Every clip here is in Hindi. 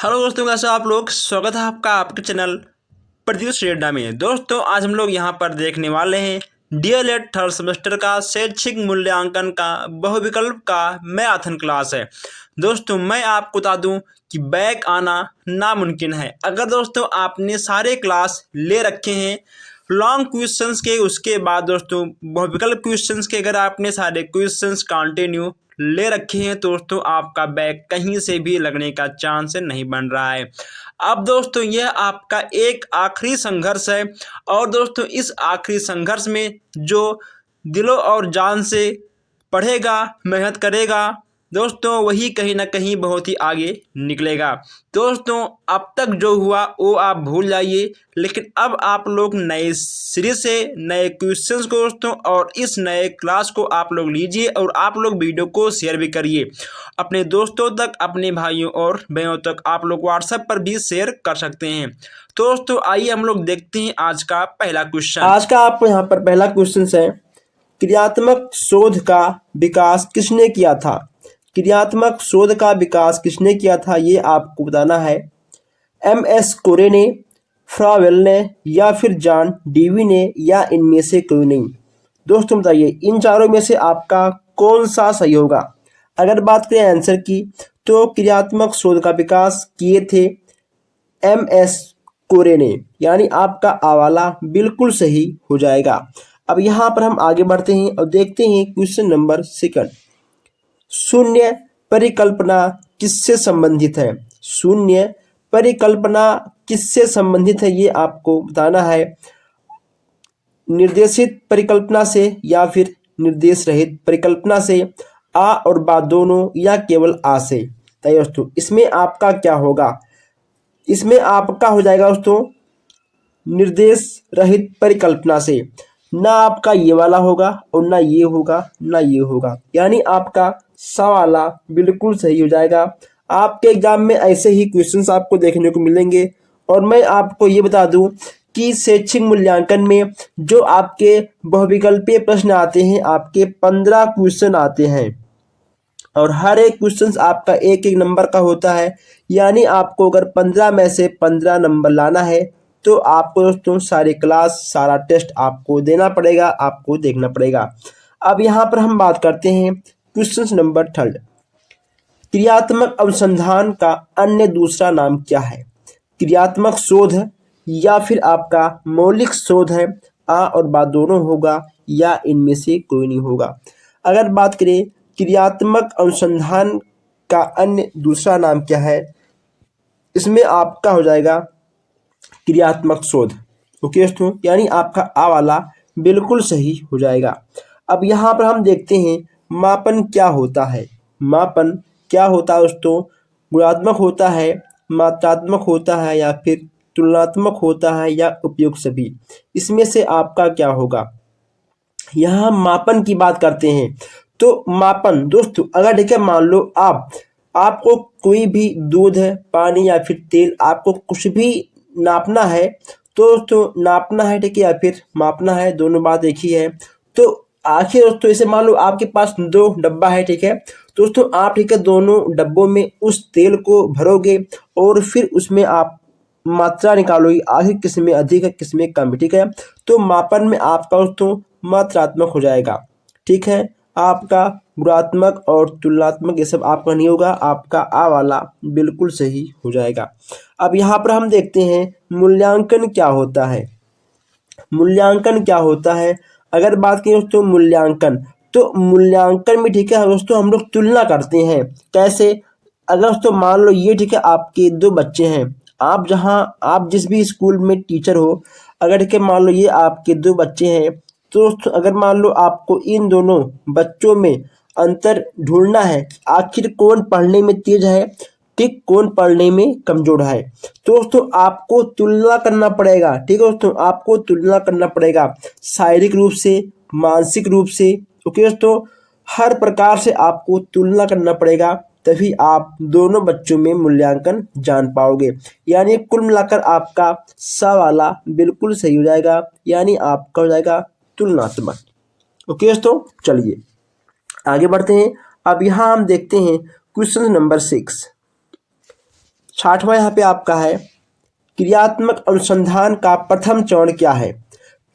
हेलो दोस्तों, कैसे हो आप लोग। स्वागत है आपका आपके चैनल प्रत्युष रेड्डा में। दोस्तों आज हम लोग यहाँ पर देखने वाले हैं डीएलएड थर्ड सेमेस्टर का शैक्षिक मूल्यांकन का बहुविकल्प का मैराथन क्लास है। दोस्तों मैं आपको बता दूं कि बैक आना नामुमकिन है। अगर दोस्तों आपने सारे क्लास ले रखे हैं लॉन्ग क्वेश्चंस के, उसके बाद दोस्तों बहुविकल्प क्वेश्चंस के अगर आपने सारे क्वेश्चंस कंटिन्यू ले रखे हैं तो दोस्तों आपका बैग कहीं से भी लगने का चांस नहीं बन रहा है। अब दोस्तों यह आपका एक आखिरी संघर्ष है और दोस्तों इस आखिरी संघर्ष में जो दिलो और जान से पढ़ेगा, मेहनत करेगा दोस्तों, वही कहीं ना कहीं बहुत ही आगे निकलेगा। दोस्तों अब तक जो हुआ वो आप भूल जाइए, लेकिन अब आप लोग नए सिरे से नए क्वेश्चंस को दोस्तों और इस नए क्लास को आप लोग लीजिए और आप लोग वीडियो को शेयर भी करिए अपने दोस्तों तक, अपने भाइयों और बहनों तक। आप लोग व्हाट्सएप पर भी शेयर कर सकते हैं। दोस्तों आइए हम लोग देखते हैं आज का पहला क्वेश्चन। आज का आपको यहाँ पर पहला क्वेश्चन है, क्रियात्मक शोध का विकास किसने किया था। क्रियात्मक शोध का विकास किसने किया था ये आपको बताना है। एम.एस. कोरे ने, फ्रावेल ने या फिर जॉन डीवी ने या इनमें से कोई नहीं। दोस्तों बताइए इन चारों में से आपका कौन सा सही होगा। अगर बात करें आंसर की तो क्रियात्मक शोध का विकास किए थे एम.एस. कोरे ने, यानी आपका आवाला बिल्कुल सही हो जाएगा। अब यहाँ पर हम आगे बढ़ते हैं और देखते हैं क्वेश्चन नंबर 2। शून्य परिकल्पना किससे संबंधित है। शून्य परिकल्पना किससे संबंधित है ये आपको बताना है। निर्देशित परिकल्पना से या फिर निर्देश रहित परिकल्पना से, आ और बा दोनों या केवल आ से। तो दोस्तों इसमें आपका क्या होगा। इसमें आपका हो जाएगा दोस्तों निर्देश रहित परिकल्पना से। ना आपका ये वाला होगा और ना ये होगा ना ये होगा, यानी आपका सा वाला बिल्कुल सही हो जाएगा। आपके एग्जाम में ऐसे ही क्वेश्चंस आपको देखने को मिलेंगे। और मैं आपको ये बता दूं कि शैक्षिक मूल्यांकन में जो आपके बहुविकल्पीय प्रश्न आते हैं, आपके 15 क्वेश्चन आते हैं और हर एक क्वेश्चन आपका एक एक नंबर का होता है। यानी आपको अगर 15 में से 15 नंबर लाना है तो आपको दोस्तों सारे क्लास सारा टेस्ट आपको देना पड़ेगा, आपको देखना पड़ेगा। अब यहाँ पर हम बात करते हैं क्वेश्चन नंबर 3। क्रियात्मक अनुसंधान का अन्य दूसरा नाम क्या है। क्रियात्मक शोध या फिर आपका मौलिक शोध है, आ और बा दोनों होगा या इनमें से कोई नहीं होगा। अगर बात करें क्रियात्मक अनुसंधान का अन्य दूसरा नाम क्या है, इसमें आपका हो जाएगा क्रियात्मक शोध। ओके दोस्तों, यानी आपका आ वाला बिल्कुल सही हो जाएगा। अब यहाँ पर हम देखते हैं मापन क्या होता है। मापन क्या होता है दोस्तों, गुणात्मक होता है, मात्रात्मक होता है या फिर तुलनात्मक होता है या उपयुक्त सभी। इसमें से आपका क्या होगा। यहाँ हम मापन की बात करते हैं तो मापन दोस्तों अगर ठीक है मान लो आपको कोई भी दूध है, पानी या फिर तेल, आपको कुछ भी नापना है तो दोस्तों नापना है ठीक है या फिर मापना है, दोनों बात एक ही है। तो आखिर दोस्तों इसे मान लो आपके पास 2 डब्बा है ठीक है दोस्तों, आप ठीक है दोनों डब्बों में उस तेल को भरोगे और फिर उसमें आप मात्रा निकालोगे, आखिर किस में अधिक है किस में कम है ठीक है। तो मापन में आपका दोस्तों मात्रात्मक हो जाएगा ठीक है। आपका गुणात्मक और तुलनात्मक ये सब आपका नहीं होगा, आपका आ वाला बिल्कुल सही हो जाएगा। अब यहाँ पर हम देखते हैं मूल्यांकन क्या होता है। मूल्यांकन क्या होता है, अगर बात करें दोस्तों मूल्यांकन, तो मूल्यांकन में ठीक है दोस्तों हम लोग तुलना करते हैं। कैसे, अगर दोस्तों मान लो ये ठीक है आपके 2 बच्चे हैं, आप जिस भी स्कूल में टीचर हो, अगर ठीक है मान लो ये आपके 2 बच्चे हैं तो दोस्तों अगर मान लो आपको इन दोनों बच्चों में अंतर ढूंढना है, आखिर कौन पढ़ने में तेज है ठीक कौन पढ़ने में कमजोर है, तो दोस्तों आपको तुलना करना पड़ेगा ठीक है दोस्तों, आपको तुलना करना पड़ेगा शारीरिक रूप से, मानसिक रूप से। ओके दोस्तों, हर प्रकार से आपको तुलना करना पड़ेगा, तभी आप दोनों बच्चों में मूल्यांकन जान पाओगे। यानी कुल मिलाकर आपका सा वाला बिल्कुल सही हो जाएगा, यानी आपका हो जाएगा तुलनात्मक। ओके दोस्तों, चलिए आगे बढ़ते हैं। अब यहाँ हम देखते हैं क्वेश्चन नंबर 6। 60वां यहाँ पे आपका है, क्रियात्मक अनुसंधान का प्रथम चरण क्या है?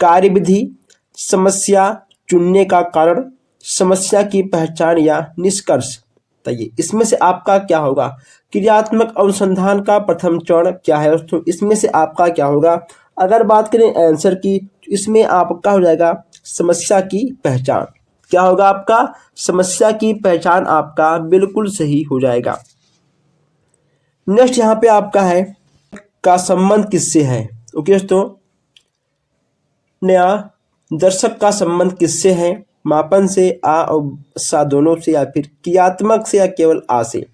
कार्यविधि, समस्या चुनने का कारण, समस्या की पहचान या निष्कर्ष। बताइए इसमें से आपका क्या होगा? क्रियात्मक अनुसंधान का प्रथम चरण क्या है दोस्तों? इसमें से आपका क्या होगा? अगर बात करें आंसर की, तो इसमें आपका हो जाएगा समस्या की पहचान। क्या होगा आपका? समस्या की पहचान आपका बिल्कुल सही हो जाएगा। नेक्स्ट यहाँ पे आपका है, का संबंध किससे है? ओके दोस्तों, नया दर्शक का संबंध किससे है? मापन से, आ और सा दोनों से, या फिर क्रियात्मक से, या केवल आ से।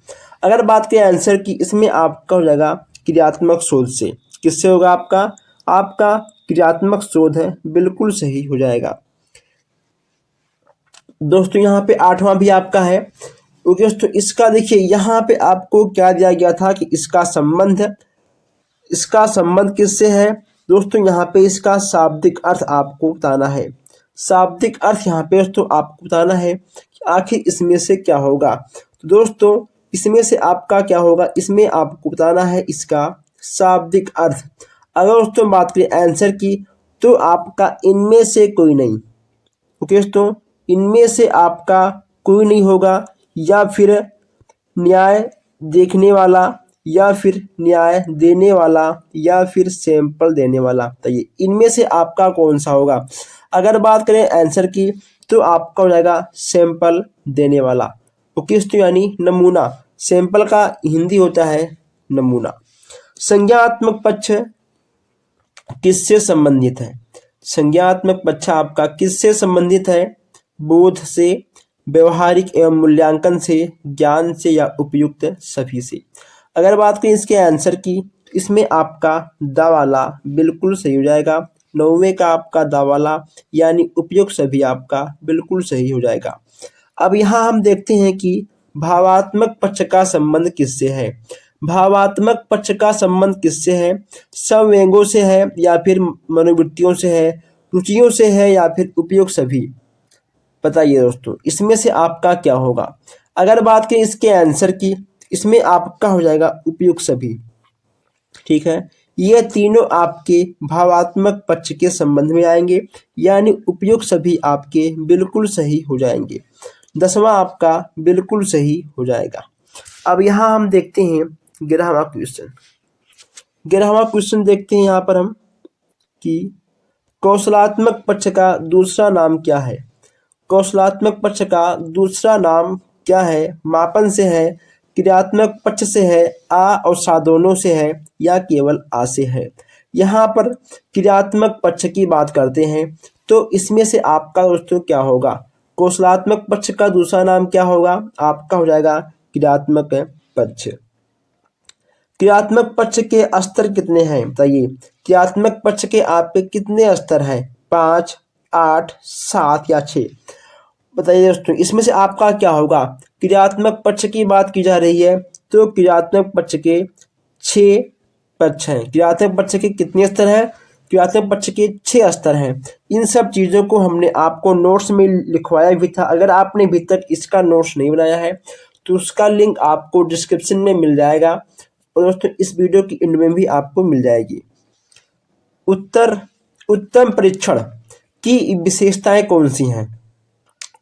अगर बात करें आंसर की, इसमें आपका हो जाएगा क्रियात्मक शोध से। किससे होगा आपका? आपका क्रियात्मक शोध है, बिल्कुल सही हो जाएगा। दोस्तों यहाँ पे 8वां भी आपका है। ओके दोस्तों, इसका देखिए यहाँ पे आपको क्या दिया गया था कि इसका संबंध किससे है? दोस्तों यहाँ पे इसका शाब्दिक अर्थ आपको बताना है। शाब्दिक अर्थ यहाँ पे दोस्तों आपको बताना है कि आखिर इसमें से क्या होगा। तो दोस्तों इसमें से आपका क्या होगा? इसमें आपको बताना है इसका शाब्दिक अर्थ। अगर दोस्तों बात करें आंसर की, तो आपका इनमें से कोई नहीं। ओके दोस्तों, इनमें से आपका कोई नहीं होगा, या फिर न्याय देखने वाला, या फिर न्याय देने वाला, या फिर सैंपल देने वाला। बताइए इनमें से आपका कौन सा होगा? अगर बात करें आंसर की, तो आपका हो जाएगा सैंपल देने वाला। ओके तो यानी नमूना। सैंपल का हिंदी होता है नमूना। संज्ञात्मक पक्ष किससे संबंधित है? संज्ञात्मक पक्ष आपका किससे संबंधित है? बोध से, व्यवहारिक एवं मूल्यांकन से, ज्ञान से, या उपयुक्त सभी से। अगर बात करें इसके आंसर की, तो इसमें आपका दा वाला बिल्कुल सही हो जाएगा। 9वें का आपका दा वाला यानी उपयुक्त सभी आपका बिल्कुल सही हो जाएगा। अब यहाँ हम देखते हैं कि भावात्मक पक्ष का संबंध किससे है? भावात्मक पक्ष का संबंध किससे है? संवेगों से है, या फिर मनोवृत्तियों से है, रुचियों से है, या फिर उपयुक्त सभी। बताइए दोस्तों इसमें से आपका क्या होगा? अगर बात करें इसके आंसर की, इसमें आपका हो जाएगा उपयुक्त सभी। ठीक है, ये तीनों आपके भावात्मक पक्ष के संबंध में आएंगे, यानी उपयुक्त सभी आपके बिल्कुल सही हो जाएंगे। 10वां आपका बिल्कुल सही हो जाएगा। अब यहाँ हम देखते हैं 11वां क्वेश्चन। 11वां क्वेश्चन देखते हैं यहाँ पर हम कि कौशलात्मक पक्ष का दूसरा नाम क्या है? कौशलात्मक पक्ष का दूसरा नाम क्या है? मापन से है, क्रियात्मक पक्ष से है, आ और सा दोनों से है, या केवल आ से है। यहाँ पर क्रियात्मक पक्ष की बात करते हैं, तो इसमें से आपका दोस्तों क्या होगा? कौशलात्मक पक्ष का दूसरा नाम क्या होगा? आपका हो जाएगा क्रियात्मक पक्ष। क्रियात्मक पक्ष के स्तर कितने हैं? बताइए क्रियात्मक पक्ष के आपके कितने स्तर हैं? 5, 8, 7 या 6। बताइए दोस्तों इसमें से आपका क्या होगा? क्रियात्मक पक्ष की बात की जा रही है, तो क्रियात्मक पक्ष के 6 पक्ष हैं। क्रियात्मक पक्ष के कितने स्तर हैं? क्रियात्मक पक्ष के 6 स्तर हैं। इन सब चीज़ों को हमने आपको नोट्स में लिखवाया भी था। अगर आपने अभी तक इसका नोट्स नहीं बनाया है, तो उसका लिंक आपको डिस्क्रिप्शन में मिल जाएगा, और दोस्तों इस वीडियो की एंड में भी आपको मिल जाएगी। उत्तम परीक्षण की विशेषताएं कौन सी हैं?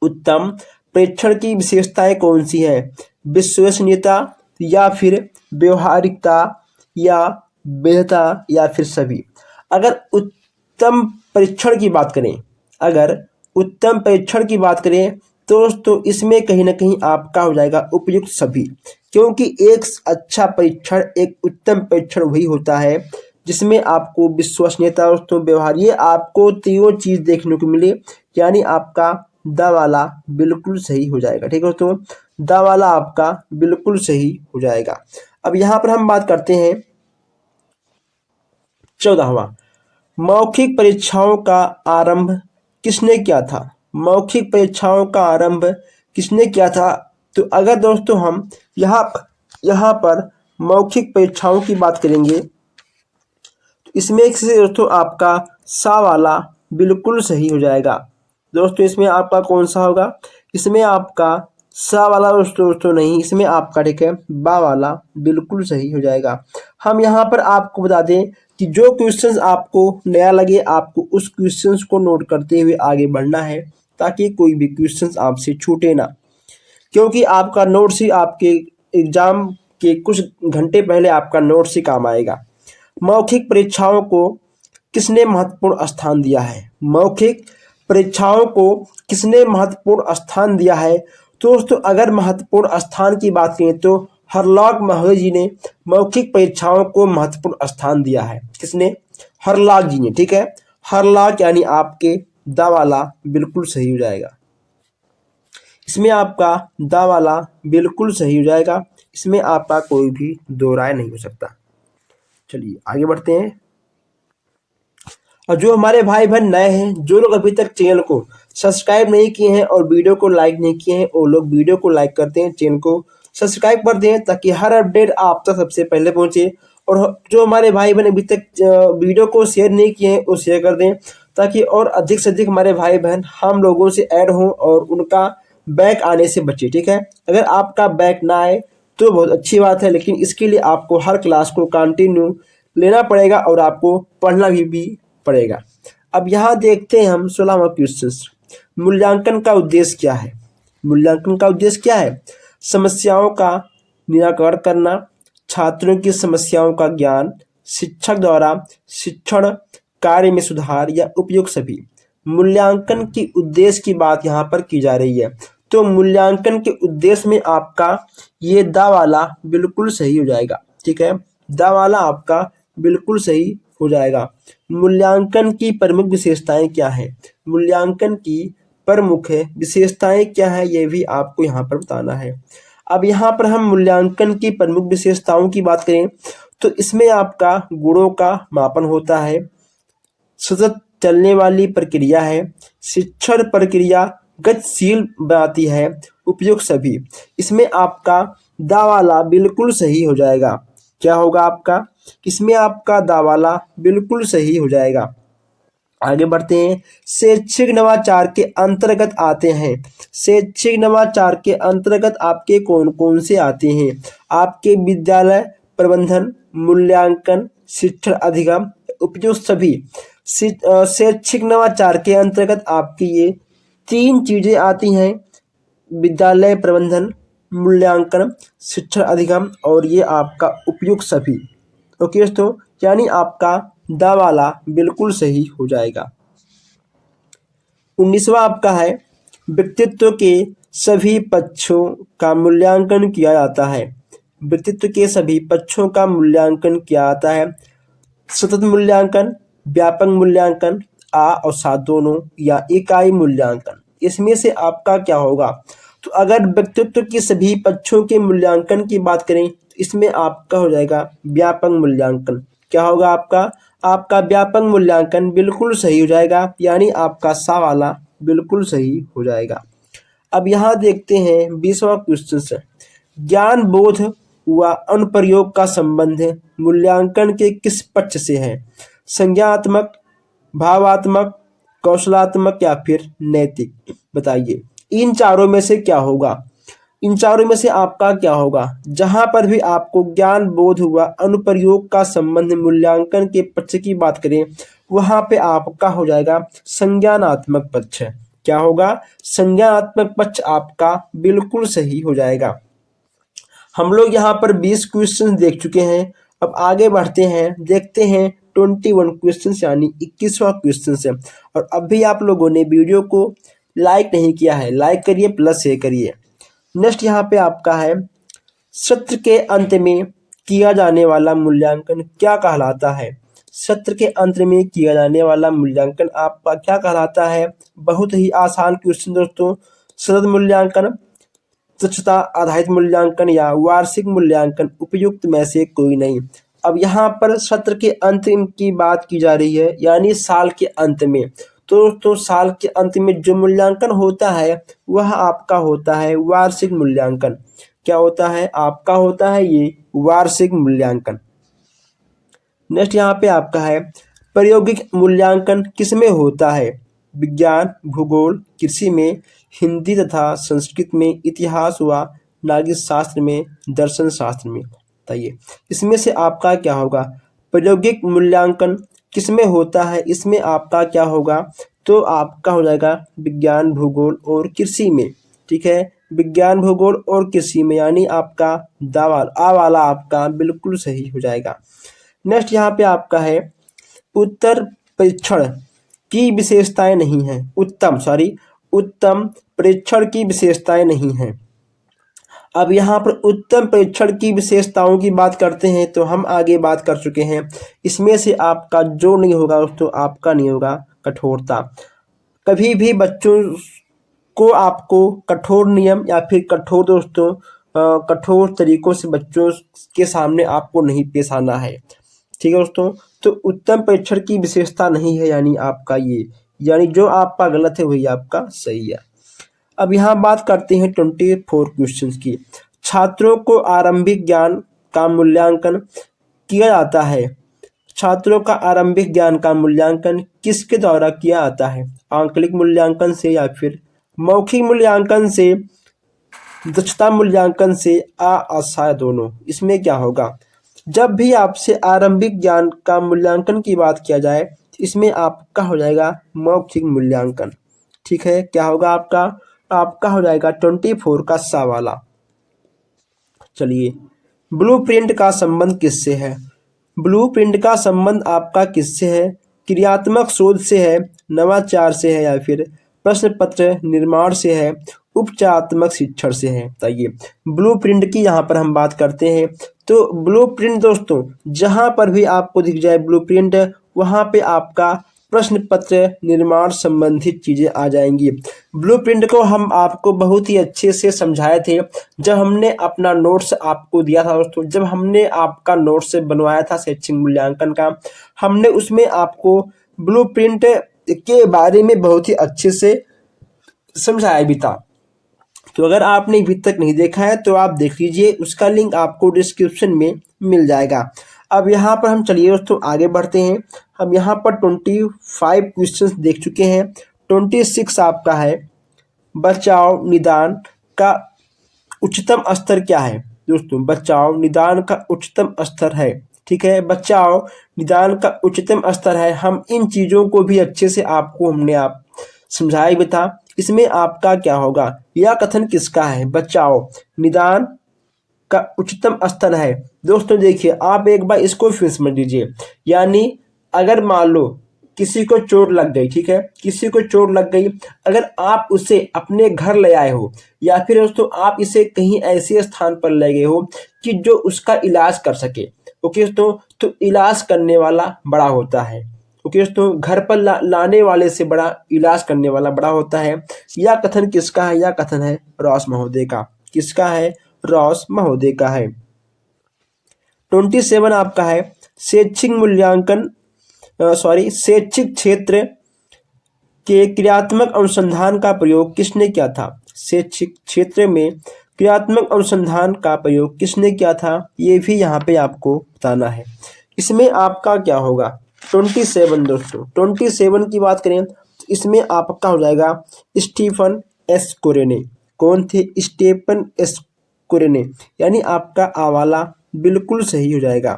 उत्तम परीक्षण की विशेषताएं कौन सी हैं? विश्वसनीयता, या फिर व्यवहारिकता, या वैधता, या फिर सभी। अगर उत्तम परीक्षण की बात करें, तो दोस्तों इसमें कहीं ना कहीं आपका हो जाएगा उपयुक्त सभी, क्योंकि एक अच्छा परीक्षण, एक उत्तम परीक्षण वही होता है जिसमें आपको विश्वसनीयता, दोस्तों व्यवहार, ये आपको तीनों चीज देखने को मिले, यानी आपका दा वाला बिल्कुल सही हो जाएगा। ठीक है दोस्तों, दा वाला आपका बिल्कुल सही हो जाएगा। अब यहाँ पर हम बात करते हैं 14वां, मौखिक परीक्षाओं का आरंभ किसने किया था? मौखिक परीक्षाओं का आरंभ किसने किया था? तो अगर दोस्तों हम यहाँ पर मौखिक परीक्षाओं की बात करेंगे, तो इसमें से दोस्तों आपका सा वाला बिल्कुल सही हो जाएगा। दोस्तों इसमें आपका कौन सा होगा? इसमें आपका सा वाला दोस्तों नहीं, इसमें आपका ठीक है बा वाला बिल्कुल सही हो जाएगा। हम यहाँ पर आपको बता दें कि जो क्वेश्चंस आपको नया लगे आपको उस क्वेश्चंस को नोट करते हुए आगे बढ़ना है, ताकि कोई भी क्वेश्चंस आपसे छूटे ना, क्योंकि आपका नोट्स ही आपके एग्जाम के कुछ घंटे पहले आपका नोट्स ही काम आएगा। मौखिक परीक्षाओं को किसने महत्वपूर्ण स्थान दिया है? मौखिक परीक्षाओं को किसने महत्वपूर्ण स्थान दिया है? दोस्तों अगर महत्वपूर्ण स्थान की बात करें तो हरलाग महोदय जी ने मौखिक परीक्षाओं को महत्वपूर्ण स्थान दिया है। किसने? हरलाग जी ने, ठीक है। हरलाग यानी आपके दा वाला बिल्कुल सही हो जाएगा। इसमें आपका दा वाला बिल्कुल सही हो जाएगा, इसमें आपका कोई भी दो राय नहीं हो सकता। चलिए आगे बढ़ते हैं। और जो हमारे भाई बहन नए हैं, जो लोग अभी तक चैनल को सब्सक्राइब नहीं किए हैं और वीडियो को लाइक नहीं किए हैं, वो लोग वीडियो को लाइक करते हैं, चैनल को सब्सक्राइब कर दें, ताकि हर अपडेट आप तक सबसे पहले पहुंचे। और जो हमारे भाई बहन अभी तक वीडियो को शेयर नहीं किए हैं वो शेयर कर दें, ताकि और अधिक से अधिक हमारे भाई बहन हम लोगों से ऐड हों और उनका बैक आने से बचे, ठीक है। अगर आपका बैक ना आए तो बहुत अच्छी बात है, लेकिन इसके लिए आपको हर क्लास को कंटिन्यू लेना पड़ेगा और आपको पढ़ना भी पड़ेगा। अब यहाँ देखते हैं हम 16वां क्वेश्चन। मूल्यांकन का उद्देश्य क्या है? मूल्यांकन का उद्देश्य क्या है? समस्याओं का निराकरण करना, छात्रों की समस्याओं का ज्ञान, शिक्षक द्वारा शिक्षण कार्य में सुधार या उपयुक्त सभी। मूल्यांकन की उद्देश्य की बात यहाँ पर की जा रही है, तो मूल्यांकन के उद्देश्य में आपका ये दा वाला बिल्कुल सही हो जाएगा, ठीक है। दा वाला आपका बिल्कुल सही हो जाएगा। मूल्यांकन की प्रमुख विशेषताएं क्या है? मूल्यांकन की प्रमुख विशेषताएं क्या है ये भी आपको यहाँ पर बताना है। अब यहाँ पर हम मूल्यांकन की प्रमुख विशेषताओं की बात करें तो इसमें आपका गुणों का मापन होता है, सतत चलने वाली प्रक्रिया है, शिक्षण प्रक्रिया गतिशील बनाती है, उपयुक्त सभी। इसमें आपका दा वाला बिल्कुल सही हो जाएगा। क्या होगा आपका? इसमें आपका दा वाला बिल्कुल सही हो जाएगा। आगे बढ़ते हैं। शैक्षिक नवाचार के अंतर्गत आते हैं। शैक्षिक नवाचार के अंतर्गत आपके कौन कौन से आते हैं? आपके विद्यालय प्रबंधन, मूल्यांकन, शिक्षण अधिगम, उपयुक्त सभी। शैक्षिक नवाचार के अंतर्गत आपकी ये तीन चीजें आती हैं, विद्यालय प्रबंधन, मूल्यांकन, शिक्षण अधिगम और ये आपका उपयुक्त सभी। ओके दोस्तों, यानी आपका दा वाला बिल्कुल सही हो जाएगा। 19वां आपका है, व्यक्तित्व के सभी पक्षों का मूल्यांकन किया जाता है। व्यक्तित्व के सभी पक्षों का मूल्यांकन किया जाता है। सतत मूल्यांकन, व्यापक मूल्यांकन, आ और साथ दोनों या इकाई मूल्यांकन। इसमें से आपका क्या होगा? तो अगर व्यक्तित्व के सभी पक्षों के मूल्यांकन की बात करें तो इसमें आपका हो जाएगा व्यापक मूल्यांकन। क्या होगा आपका? आपका व्यापक मूल्यांकन बिल्कुल सही हो जाएगा, यानी आपका सा वाला बिल्कुल सही हो जाएगा। अब यहाँ देखते हैं 20वां क्वेश्चन से। ज्ञान बोध व अनुप्रयोग का संबंध मूल्यांकन के किस पक्ष से है? संज्ञानात्मक, भावात्मक, कौशलात्मक या फिर नैतिक? बताइए इन चारों में से क्या होगा? इन चारों में से आपका क्या होगा? जहां पर भी आपको ज्ञान बोध हुआ अनुप्रयोग का संबंध मूल्यांकन के पक्ष की बात करें वहां पे आपका हो जाएगा संज्ञानात्मक पक्ष। क्या होगा? संज्ञानात्मक पक्ष आपका बिल्कुल सही हो जाएगा। हम लोग यहाँ पर 20 क्वेश्चन देख चुके हैं। अब आगे बढ़ते हैं, देखते हैं 21 क्वेश्चन यानी 21वां क्वेश्चन से। और अब भी आप लोगों ने वीडियो को लाइक नहीं किया है, लाइक करिए प्लस शेयर करिए। नेक्स्ट यहाँ पे आपका है, सत्र के अंत में किया जाने वाला मूल्यांकन क्या कहलाता है? सत्र के अंत में किया जाने वाला मूल्यांकन आपका क्या कहलाता है? बहुत ही आसान क्वेश्चन दोस्तों। सतत मूल्यांकन, दक्षता आधारित मूल्यांकन या वार्षिक मूल्यांकन, उपयुक्त में से कोई नहीं। अब यहाँ पर सत्र के अंत की बात की जा रही है, यानी साल के अंत में। तो साल के अंत में जो मूल्यांकन होता है वह आपका होता है वार्षिक मूल्यांकन। क्या होता है? आपका होता है ये वार्षिक मूल्यांकन। नेक्स्ट यहाँ पे आपका है, प्रायोगिक मूल्यांकन किसमें होता है? विज्ञान, भूगोल, कृषि में, हिंदी तथा संस्कृत में, इतिहास हुआ, नागरिक शास्त्र में, दर्शन शास्त्र में। बताइए इसमें से आपका क्या होगा? प्रायोगिक मूल्यांकन किसमें होता है? इसमें आपका क्या होगा? तो आपका हो जाएगा विज्ञान, भूगोल और कृषि में। ठीक है, विज्ञान, भूगोल और कृषि में, यानी आपका आ वाला आपका बिल्कुल सही हो जाएगा। नेक्स्ट यहाँ पे आपका है उत्तर परीक्षण की विशेषताएं नहीं हैं। उत्तम परीक्षण की विशेषताएं नहीं हैं। अब यहाँ पर उत्तम परीक्षण की विशेषताओं की बात करते हैं तो हम आगे बात कर चुके हैं। इसमें से आपका जो नहीं होगा दोस्तों, आपका नहीं होगा कठोरता। कभी भी बच्चों को आपको कठोर नियम या फिर कठोर दोस्तों कठोर तरीकों से बच्चों के सामने आपको नहीं पेश आना है। ठीक है दोस्तों, तो उत्तम परीक्षण की विशेषता नहीं है, यानी आपका ये, यानी जो आपका गलत है वही आपका सही है। अब यहाँ बात करते हैं 24 क्वेश्चंस की। छात्रों को आरंभिक ज्ञान का मूल्यांकन किया जाता है। छात्रों का आरंभिक ज्ञान का मूल्यांकन किसके द्वारा किया जाता है? आंकलिक मूल्यांकन से या फिर मौखिक मूल्यांकन से, दक्षता मूल्यांकन से, आशा दोनों। इसमें क्या होगा? जब भी आपसे आरंभिक ज्ञान का मूल्यांकन की बात किया जाए इसमें आपका हो जाएगा मौखिक मूल्यांकन। ठीक है, क्या होगा आपका? आपका हो जाएगा 24 का सा वाला। चलिए, ब्लूप्रिंट का संबंध किससे है? ब्लूप्रिंट का संबंध आपका किससे है? क्रियात्मक शोध से है, नवाचार से है, या फिर प्रश्न पत्र निर्माण से है, उपचारात्मक शिक्षण से है। बताइए ब्लूप्रिंट की यहाँ पर हम बात करते हैं तो ब्लूप्रिंट दोस्तों जहाँ पर भी आपको दिख जाए ब्लूप्रिंट, वहाँ पे आपका प्रश्न पत्र निर्माण संबंधित चीजें आ जाएंगी। ब्लूप्रिंट को हम आपको बहुत ही अच्छे से समझाए थे जब हमने अपना नोट्स आपको दिया था दोस्तों। जब हमने आपका नोट्स बनवाया था शैक्षिक मूल्यांकन का, हमने उसमें आपको ब्लूप्रिंट के बारे में बहुत ही अच्छे से समझाया भी था। तो अगर आपने अभी तक नहीं देखा है तो आप देख लीजिए, उसका लिंक आपको डिस्क्रिप्शन में मिल जाएगा। अब यहाँ पर हम चलिए दोस्तों आगे बढ़ते हैं। हम यहाँ पर 25 क्वेश्चंस देख चुके हैं। 26 आपका है बचाव निदान का उच्चतम स्तर क्या है? दोस्तों बचाव निदान का उच्चतम स्तर है। ठीक है, बचाव निदान का उच्चतम स्तर है। हम इन चीज़ों को भी अच्छे से आपको हमने समझाया भी था। इसमें आपका क्या होगा? यह कथन किसका है? बचाव निदान का उच्चतम स्तर है। दोस्तों देखिए, आप एक बार इसको फिर समझ लीजिए। यानी अगर मान लो किसी को चोट लग गई, ठीक है, किसी को चोट लग गई, अगर आप उसे अपने घर ले आए हो या फिर दोस्तों आप इसे कहीं ऐसे स्थान पर ले गए हो कि जो उसका इलाज कर सके, ओके दोस्तों, तो इलाज करने वाला बड़ा होता है। ओके दोस्तों, घर पर लाने वाले से बड़ा इलाज करने वाला बड़ा होता है। यह कथन किसका है? यह कथन है रॉस महोदय का। किसका है? रॉस महोदय का है। 27 आपका है शैक्षिक मूल्यांकन शैक्षिक क्षेत्र के क्रियात्मक अनुसंधान का प्रयोग किसने किया था? शैक्षिक क्षेत्र में क्रियात्मक अनुसंधान का प्रयोग किसने किया था? ये भी यहाँ पे आपको बताना है। इसमें आपका क्या होगा? 27 दोस्तों 27 की बात करें तो इसमें आपका हो जाएगा स्टीफन एस कोरेने। कौन थे? स्टीफन एस कोरेने, यानी आपका आवाला बिल्कुल सही हो जाएगा।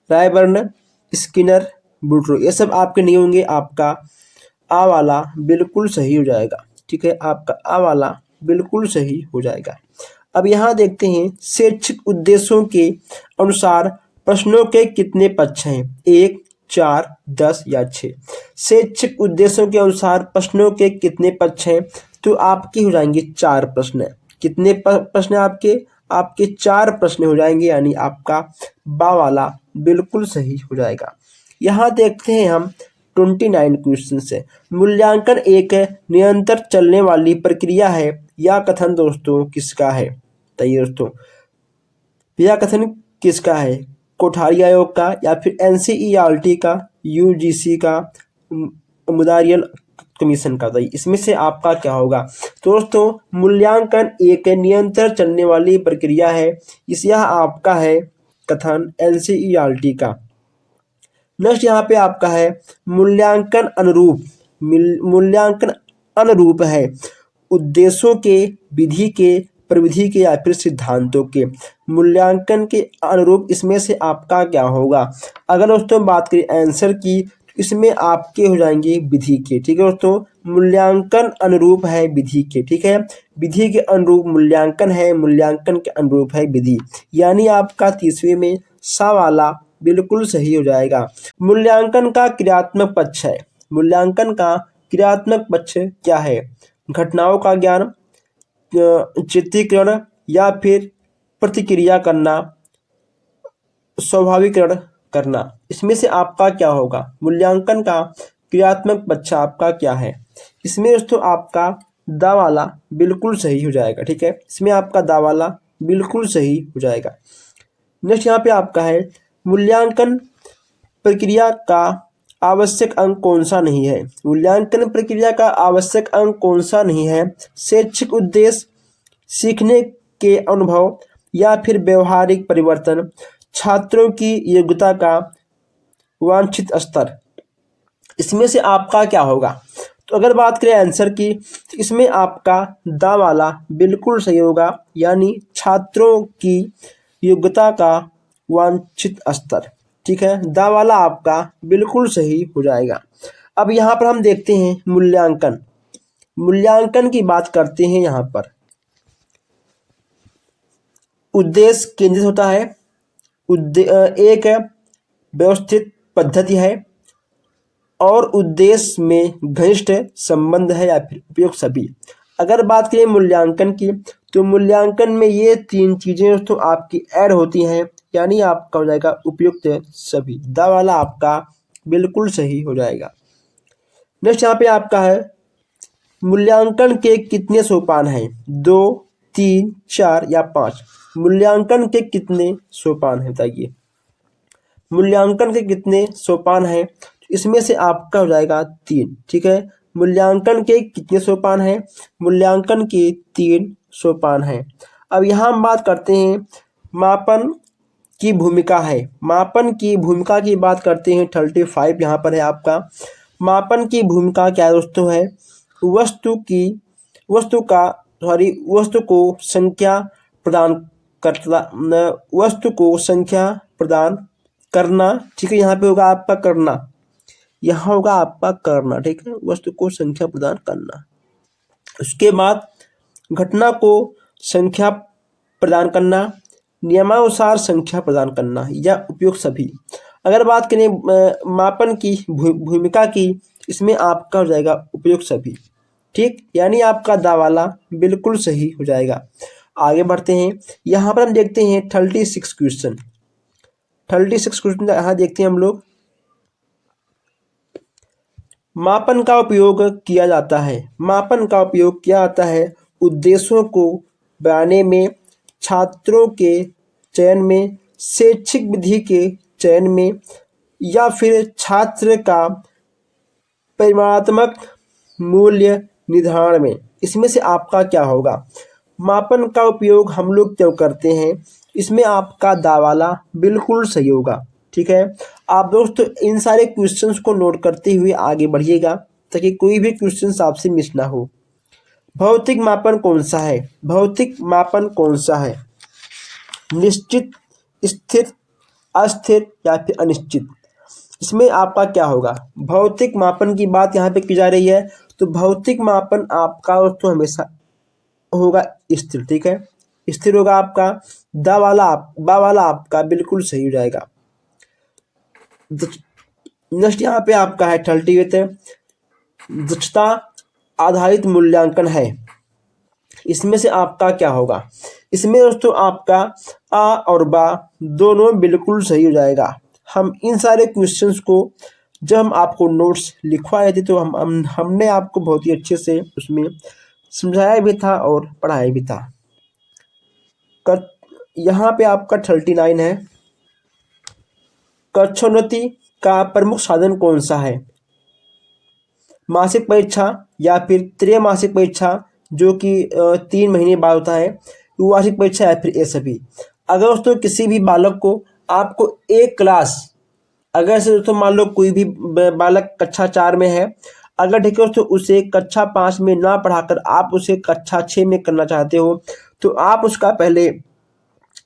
रायबर्न, स्किनर, बुट्रो, ये सब आपके नहीं होंगे। आपका आ वाला बिल्कुल सही हो जाएगा। ठीक है, आपका आ वाला बिल्कुल सही हो जाएगा। अब यहाँ देखते हैं शैक्षिक उद्देश्यों के अनुसार प्रश्नों के कितने पक्ष हैं? 1, 4, 10 या 6। शैक्षिक उद्देश्यों के अनुसार प्रश्नों के कितने पक्ष हैं? तो आपके हो जाएंगे 4 प्रश्न। कितने प्रश्न आपके? आपके 4 प्रश्न हो जाएंगे, यानी आपका बा वाला बिल्कुल सही हो जाएगा। यहाँ देखते हैं हम 29 क्वेश्चन से। मूल्यांकन एक निरंतर चलने वाली प्रक्रिया है। यह कथन दोस्तों किसका है? बताइए दोस्तों, यह कथन किसका है? कोठारी आयोग का या फिर NCERT का, UGC का, मुदारियल कमीशन का? बताइए इसमें से आपका क्या होगा? तो दोस्तों मूल्यांकन एक निरंतर चलने वाली प्रक्रिया है। यह आपका है कथन NCERT का। नेक्स्ट यहाँ पे आपका है मूल्यांकन अनुरूप। मूल्यांकन अनुरूप है उद्देश्यों के, विधि के, प्रविधि के या फिर सिद्धांतों के। मूल्यांकन के अनुरूप इसमें से आपका क्या होगा? अगर दोस्तों बात करें आंसर की, इसमें आपके हो जाएंगे विधि के। ठीक है दोस्तों, मूल्यांकन अनुरूप है विधि के। ठीक है, विधि के अनुरूप मूल्यांकन है, मूल्यांकन के अनुरूप है विधि, यानी आपका तीसरे में सा वाला बिल्कुल सही हो जाएगा। मूल्यांकन का क्रियात्मक पक्ष है। मूल्यांकन का क्रियात्मक पक्ष क्या है? घटनाओं का ज्ञान, चित्रीकरण या फिर प्रतिक्रिया करना, स्वाभाविकरण करना। इसमें से आपका क्या होगा? मूल्यांकन का क्रियात्मक पक्ष आपका क्या है? इसमें दोस्तों आपका दा वाला बिल्कुल सही हो जाएगा। ठीक है, इसमें आपका दा वाला बिल्कुल सही हो जाएगा। नेक्स्ट यहाँ पे आपका है मूल्यांकन प्रक्रिया का आवश्यक अंग कौन सा नहीं है? मूल्यांकन प्रक्रिया का आवश्यक अंग कौन सा नहीं है? शैक्षिक उद्देश्य, सीखने के अनुभव या फिर व्यवहारिक परिवर्तन, छात्रों की योग्यता का वांछित स्तर। इसमें से आपका क्या होगा? तो अगर बात करें आंसर की, तो इसमें आपका दा वाला बिल्कुल सही होगा, यानी छात्रों की योग्यता का वांछित स्तर। ठीक है, दा वाला आपका बिल्कुल सही हो जाएगा। अब यहाँ पर हम देखते हैं मूल्यांकन। मूल्यांकन की बात करते हैं। यहाँ पर उद्देश्य केंद्रित होता है, एक व्यवस्थित पद्धति है और उद्देश्य में घनिष्ठ संबंध है या फिर उपयुक्त सभी। अगर बात करें मूल्यांकन की, तो मूल्यांकन में ये तीन चीजें दोस्तों आपकी ऐड होती हैं, यानी आपका हो जाएगा उपयुक्त सभी। दा वाला आपका बिल्कुल सही हो जाएगा। नेक्स्ट यहाँ पे आपका है मूल्यांकन के कितने सोपान हैं? 2, 3, 4 या 5? मूल्यांकन के कितने सोपान हैं बताइए? मूल्यांकन के कितने सोपान हैं? इसमें से आपका हो जाएगा 3। ठीक है, मूल्यांकन के कितने सोपान हैं? मूल्यांकन के 3 सोपान हैं। अब यहाँ हम बात करते हैं मापन की भूमिका है। मापन की भूमिका की बात करते हैं। 35 यहाँ पर है आपका। मापन की भूमिका क्या दोस्तों है? वस्तु को संख्या प्रदान करना। ठीक है, यहाँ पे होगा आपका करना, यहाँ होगा आपका करना। ठीक है, वस्तु को संख्या प्रदान करना। उसके बाद घटना को संख्या प्रदान करना, नियमानुसार संख्या प्रदान करना या उपयुक्त सभी। अगर बात करें मापन की भूमिका की, इसमें आपका हो जाएगा उपयुक्त सभी। ठीक, यानी आपका दा वाला बिल्कुल सही हो जाएगा। आगे बढ़ते हैं। यहाँ पर हम देखते हैं 36 क्वेश्चन। 36 क्वेश्चन यहाँ देखते हैं हम लोग। मापन का उपयोग किया जाता है। मापन का उपयोग किया जाता है उद्देश्यों को बनाने में, छात्रों के चयन में, शैक्षिक विधि के चयन में या फिर छात्र का परिमाणात्मक मूल्य निर्धारण में। इसमें से आपका क्या होगा? मापन का उपयोग हम लोग क्यों करते हैं? इसमें आपका दा वाला बिल्कुल सही होगा। ठीक है, आप दोस्तों इन सारे क्वेश्चंस को नोट करते हुए आगे बढ़िएगा ताकि कोई भी क्वेश्चंस आपसे मिस ना हो। भौतिक मापन कौन सा है? भौतिक मापन कौन सा है? निश्चित, स्थिर, अस्थिर या फिर अनिश्चित? इसमें आपका क्या होगा? भौतिक मापन की बात यहाँ पे की जा रही है, तो भौतिक मापन आपका दोस्तों हमेशा होगा स्थिर। ठीक है, स्थिर होगा आपका। बा वाला आपका बिल्कुल सही हो जाएगा। नेक्स्ट यहाँ पे आपका है 38 दक्षता आधारित मूल्यांकन है। इसमें से आपका क्या होगा? इसमें दोस्तों आपका आ और बा दोनों बिल्कुल सही हो जाएगा। हम इन सारे क्वेश्चंस को जब हम आपको नोट्स लिखवाए थे तो हमने आपको बहुत ही अच्छे से उसमें समझाया भी था और पढ़ाया भी था। यहाँ पे आपका 39 है। कक्षोन्नति का प्रमुख साधन कौन सा है? मासिक परीक्षा या फिर त्रैमासिक परीक्षा जो कि 3 महीने बाद होता है, वार्षिक परीक्षा या फिर ये सभी। अगर दोस्तों किसी भी बालक को आपको एक क्लास, अगर से दोस्तों मान लो कोई भी बालक कक्षा 4 में है, अगर ठीक है दोस्तों उसे कक्षा 5 में ना पढ़ाकर आप उसे कक्षा 6 में करना चाहते हो तो आप उसका पहले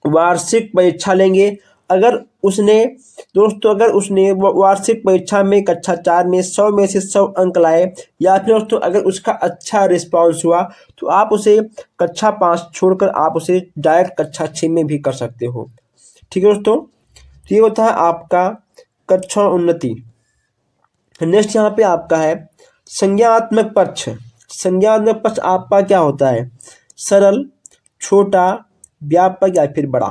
वार्षिक परीक्षा लेंगे। अगर उसने वार्षिक परीक्षा में कक्षा 4 में 100 में से 100 अंक लाए या फिर दोस्तों अगर उसका अच्छा रिस्पांस हुआ तो आप उसे कक्षा 5 छोड़कर आप उसे डायरेक्ट कक्षा 6 में भी कर सकते हो। ठीक है दोस्तों, तो ये होता है आपका कक्षा उन्नति। नेक्स्ट यहाँ पे आपका है संज्ञानात्मक पक्ष। संज्ञानात्मक पक्ष आपका क्या होता है? सरल, छोटा, व्यापक या फिर बड़ा।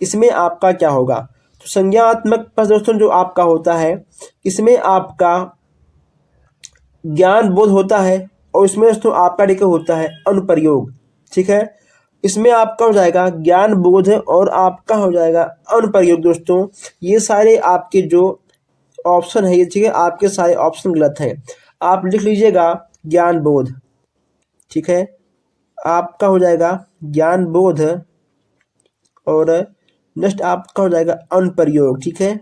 इसमें आपका क्या होगा? तो संज्ञानात्मक पक्ष दोस्तों जो आपका होता है इसमें आपका ज्ञान बोध होता है और इसमें दोस्तों आपका ठीक होता है अनुप्रयोग। ठीक है, इसमें आपका हो जाएगा ज्ञान बोध और आपका हो जाएगा अनुप्रयोग। दोस्तों ये सारे आपके जो ऑप्शन है ये ठीक है, आपके सारे ऑप्शन गलत हैं। आप लिख लीजिएगा ज्ञान बोध। ठीक है, आपका हो जाएगा ज्ञान बोध और नेक्स्ट आपका हो जाएगा अनुप्रयोग। ठीक है,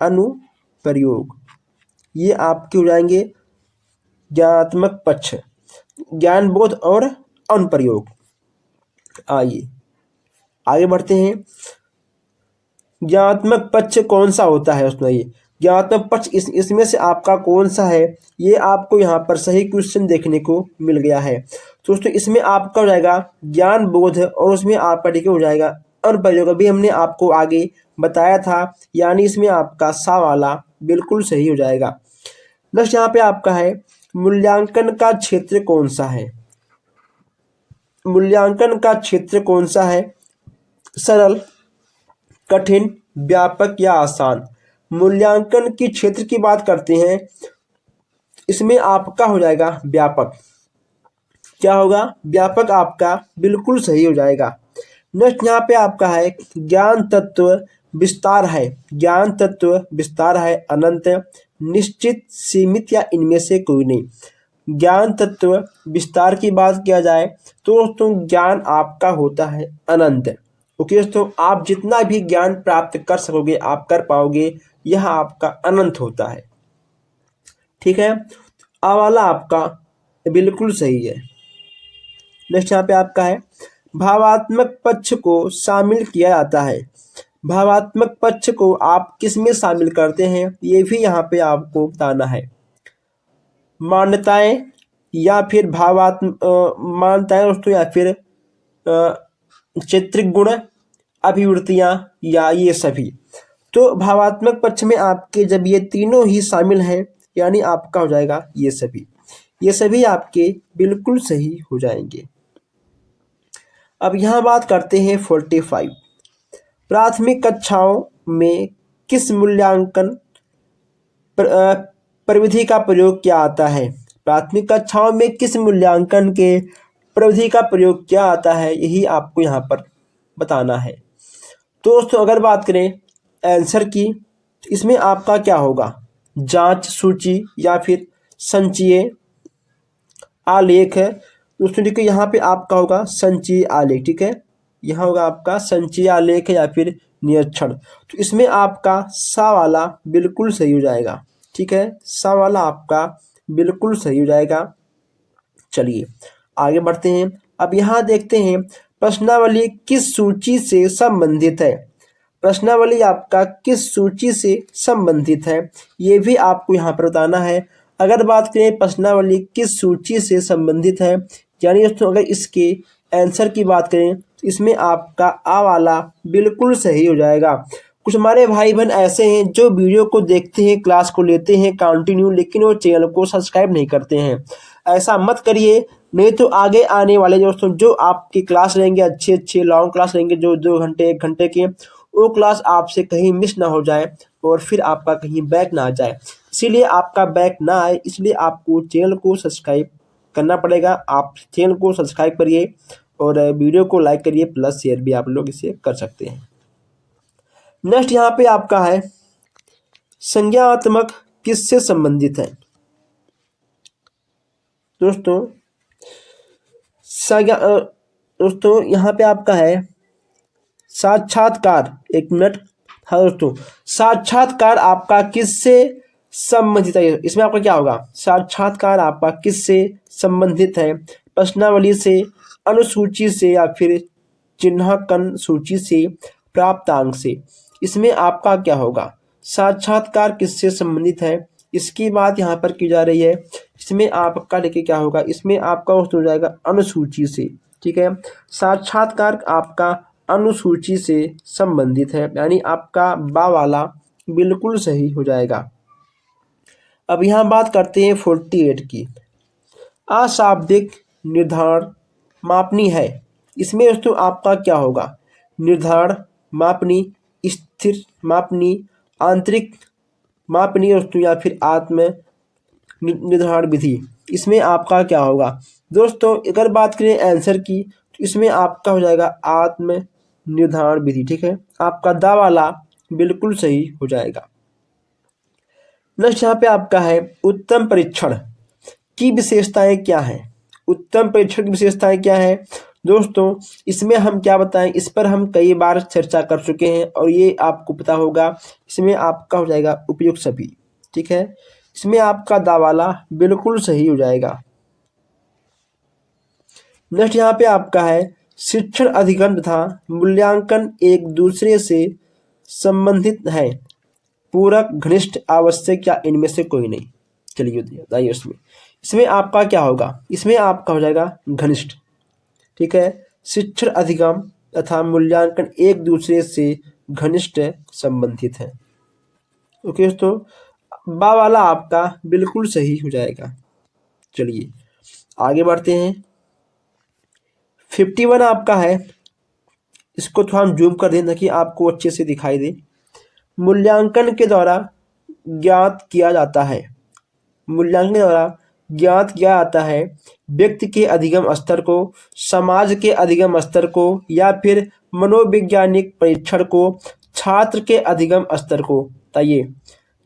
अनुप्रयोग ये आपके हो जाएंगे ज्ञानात्मक पक्ष, ज्ञान बोध और अनुप्रयोग। आइए आगे बढ़ते हैं। ज्ञानात्मक पक्ष कौन सा होता है उसमें? ये ज्ञानात्मक पक्ष इसमें से आपका कौन सा है? ये आपको यहाँ पर सही क्वेश्चन देखने को मिल गया है। तो दोस्तों इसमें आपका हो जाएगा ज्ञान बोध और उसमें आपका ठीक हो जाएगा अनुप्रयोग। अभी हमने आपको आगे बताया था, यानी इसमें आपका सा वाला बिल्कुल सही हो जाएगा। नेक्स्ट यहाँ पे आपका है मूल्यांकन का क्षेत्र कौन सा है? मूल्यांकन का क्षेत्र कौन सा है? सरल, कठिन, व्यापक या आसान। मूल्यांकन की क्षेत्र की बात करते हैं, इसमें आपका हो जाएगा व्यापक। क्या होगा? व्यापक आपका बिल्कुल सही हो जाएगा। नेक्स्ट यहाँ पे आपका है ज्ञान तत्व विस्तार है। ज्ञान तत्व विस्तार है अनंत, निश्चित, सीमित या इनमें से कोई नहीं। ज्ञान तत्व विस्तार की बात किया जाए तो दोस्तों ज्ञान आपका होता है अनंत। ओके दोस्तों, आप जितना भी ज्ञान प्राप्त कर सकोगे आप कर पाओगे, यह आपका अनंत होता है। ठीक है, आ वाला आपका बिल्कुल सही है। नेक्स्ट यहाँ पे आपका है भावात्मक पक्ष को शामिल किया जाता है। भावात्मक पक्ष को आप किस में शामिल करते हैं ये भी यहाँ पे आपको बताना है। मान्यताएं या फिर मान्यताएं दोस्तों या फिर चित्रिक गुण, अभिवृत्तियां या ये सभी। तो भावात्मक पक्ष में आपके जब ये तीनों ही शामिल हैं यानी आपका हो जाएगा ये सभी। ये सभी आपके बिल्कुल सही हो जाएंगे। अब यहाँ बात करते हैं 45। प्राथमिक कक्षाओं में किस मूल्यांकन प्रविधि का प्रयोग किया आता है? प्राथमिक कक्षाओं में किस मूल्यांकन के प्रविधि का प्रयोग किया आता है यही आपको यहाँ पर बताना है। तो दोस्तों अगर बात करें आंसर की, इसमें आपका क्या होगा? जांच सूची या फिर संचयी आलेख है। दोस्तों देखिए यहाँ पे आपका होगा संचयी आलेख। ठीक है, यहाँ होगा आपका संचयी आलेख या फिर निरीक्षण। तो इसमें आपका सा वाला बिल्कुल सही हो जाएगा। ठीक है, सा वाला आपका बिल्कुल सही हो जाएगा। चलिए आगे बढ़ते हैं। अब यहाँ देखते हैं प्रश्नावली किस सूची से संबंधित है। प्रश्नावली आपका किस सूची से संबंधित है ये भी आपको यहाँ पर बताना है। अगर बात करें प्रश्नावली किस सूची से संबंधित है, यानी दोस्तों अगर इसके आंसर की बात करें तो इसमें आपका आ वाला बिल्कुल सही हो जाएगा। कुछ हमारे भाई बहन ऐसे हैं जो वीडियो को देखते हैं, क्लास को लेते हैं कंटिन्यू, लेकिन वो चैनल को सब्सक्राइब नहीं करते हैं। ऐसा मत करिए, नहीं तो आगे आने वाले दोस्तों जो आपकी क्लास रहेंगे अच्छे लॉन्ग क्लास रहेंगे जो 2 घंटे 1 घंटे के, वो क्लास आपसे कहीं मिस ना हो जाए और फिर आपका कहीं बैक ना आ जाए। इसीलिए आपका बैक ना आए इसलिए आपको चैनल को सब्सक्राइब करना पड़ेगा। आप चैनल को सब्सक्राइब करिए और वीडियो को लाइक करिए, प्लस शेयर भी आप लोग इसे कर सकते हैं। नेक्स्ट यहाँ पे आपका है संज्ञानात्मक किससे संबंधित है। दोस्तों यहाँ पे आपका है साक्षात्कार। 1 मिनट। हाँ दोस्तों, साक्षात्कार आपका किससे संबंधित है। इसमें आपका क्या होगा, साक्षात्कार आपका किससे संबंधित है, प्रश्नावली से, अनुसूची से या फिर चिन्हांकन सूची से, प्राप्तांक से। इसमें आपका क्या होगा, साक्षात्कार किससे संबंधित है, इसकी बात यहाँ पर की जा रही है। इसमें आपका देखिए क्या होगा, इसमें आपका उत्तर हो जाएगा अनुसूची से। ठीक है, साक्षात्कार आपका अनुसूची से संबंधित है, यानी आपका बा वाला बिल्कुल सही हो जाएगा। अब यहाँ बात करते हैं 48 की। अशाब्दिक निर्धारण मापनी है। इसमें दोस्तों आपका क्या होगा, निर्धारण मापनी, स्थिर मापनी, आंतरिक मापनी दोस्तों या फिर आत्म निर्धारण विधि। इसमें आपका क्या होगा दोस्तों, अगर बात करें आंसर की तो इसमें आपका हो जाएगा आत्म निर्धारण विधि। ठीक है, आपका दा वाला बिल्कुल सही हो जाएगा। नेक्स्ट यहाँ पे आपका है उत्तम परीक्षण की विशेषताएं क्या हैं। उत्तम परीक्षण की विशेषताएं क्या है दोस्तों, इसमें हम क्या बताएं, इस पर हम कई बार चर्चा कर चुके हैं और ये आपको पता होगा। इसमें आपका हो जाएगा उपयुक्त सभी। ठीक है, इसमें आपका दावाला बिल्कुल सही हो जाएगा। नेक्स्ट यहाँ पे आपका है शिक्षण अधिगम तथा मूल्यांकन एक दूसरे से संबंधित है, पूरक, घनिष्ठ, आवश्यक या इनमें से कोई नहीं। चलिए बताइए इसमें। इसमें आपका क्या होगा, इसमें आपका हो जाएगा घनिष्ठ। ठीक है, शिक्षण अधिगम तथा मूल्यांकन एक दूसरे से घनिष्ठ संबंधित है। ओके दोस्तों, बा वाला आपका बिल्कुल सही हो जाएगा। चलिए आगे बढ़ते हैं। 51 आपका है, इसको थोड़ा हम जूम कर दें ताकि आपको अच्छे से दिखाई दे। मूल्यांकन के द्वारा ज्ञात किया जाता है, मूल्यांकन के द्वारा ज्ञात किया जाता है व्यक्ति के अधिगम स्तर को, समाज के अधिगम स्तर को या फिर मनोवैज्ञानिक परीक्षण को, छात्र के अधिगम स्तर को। बताइए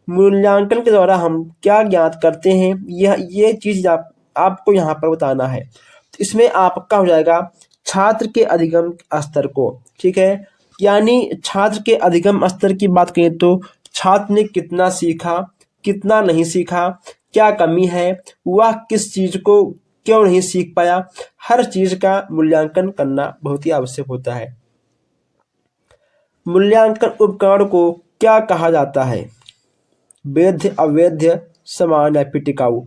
मूल्यांकन के द्वारा हम क्या ज्ञात करते हैं, ये चीज आपको यहाँ पर बताना है। तो इसमें आपका हो जाएगा छात्र के अधिगम स्तर को। ठीक है, यानी छात्र के अधिगम स्तर की बात करें तो छात्र ने कितना सीखा, कितना नहीं सीखा, क्या कमी है, वह किस चीज को क्यों नहीं सीख पाया, हर चीज का मूल्यांकन करना बहुत ही आवश्यक होता है। मूल्यांकन उपकरण को क्या कहा जाता है, वैध, अवैध, समान या फिर टिकाऊ।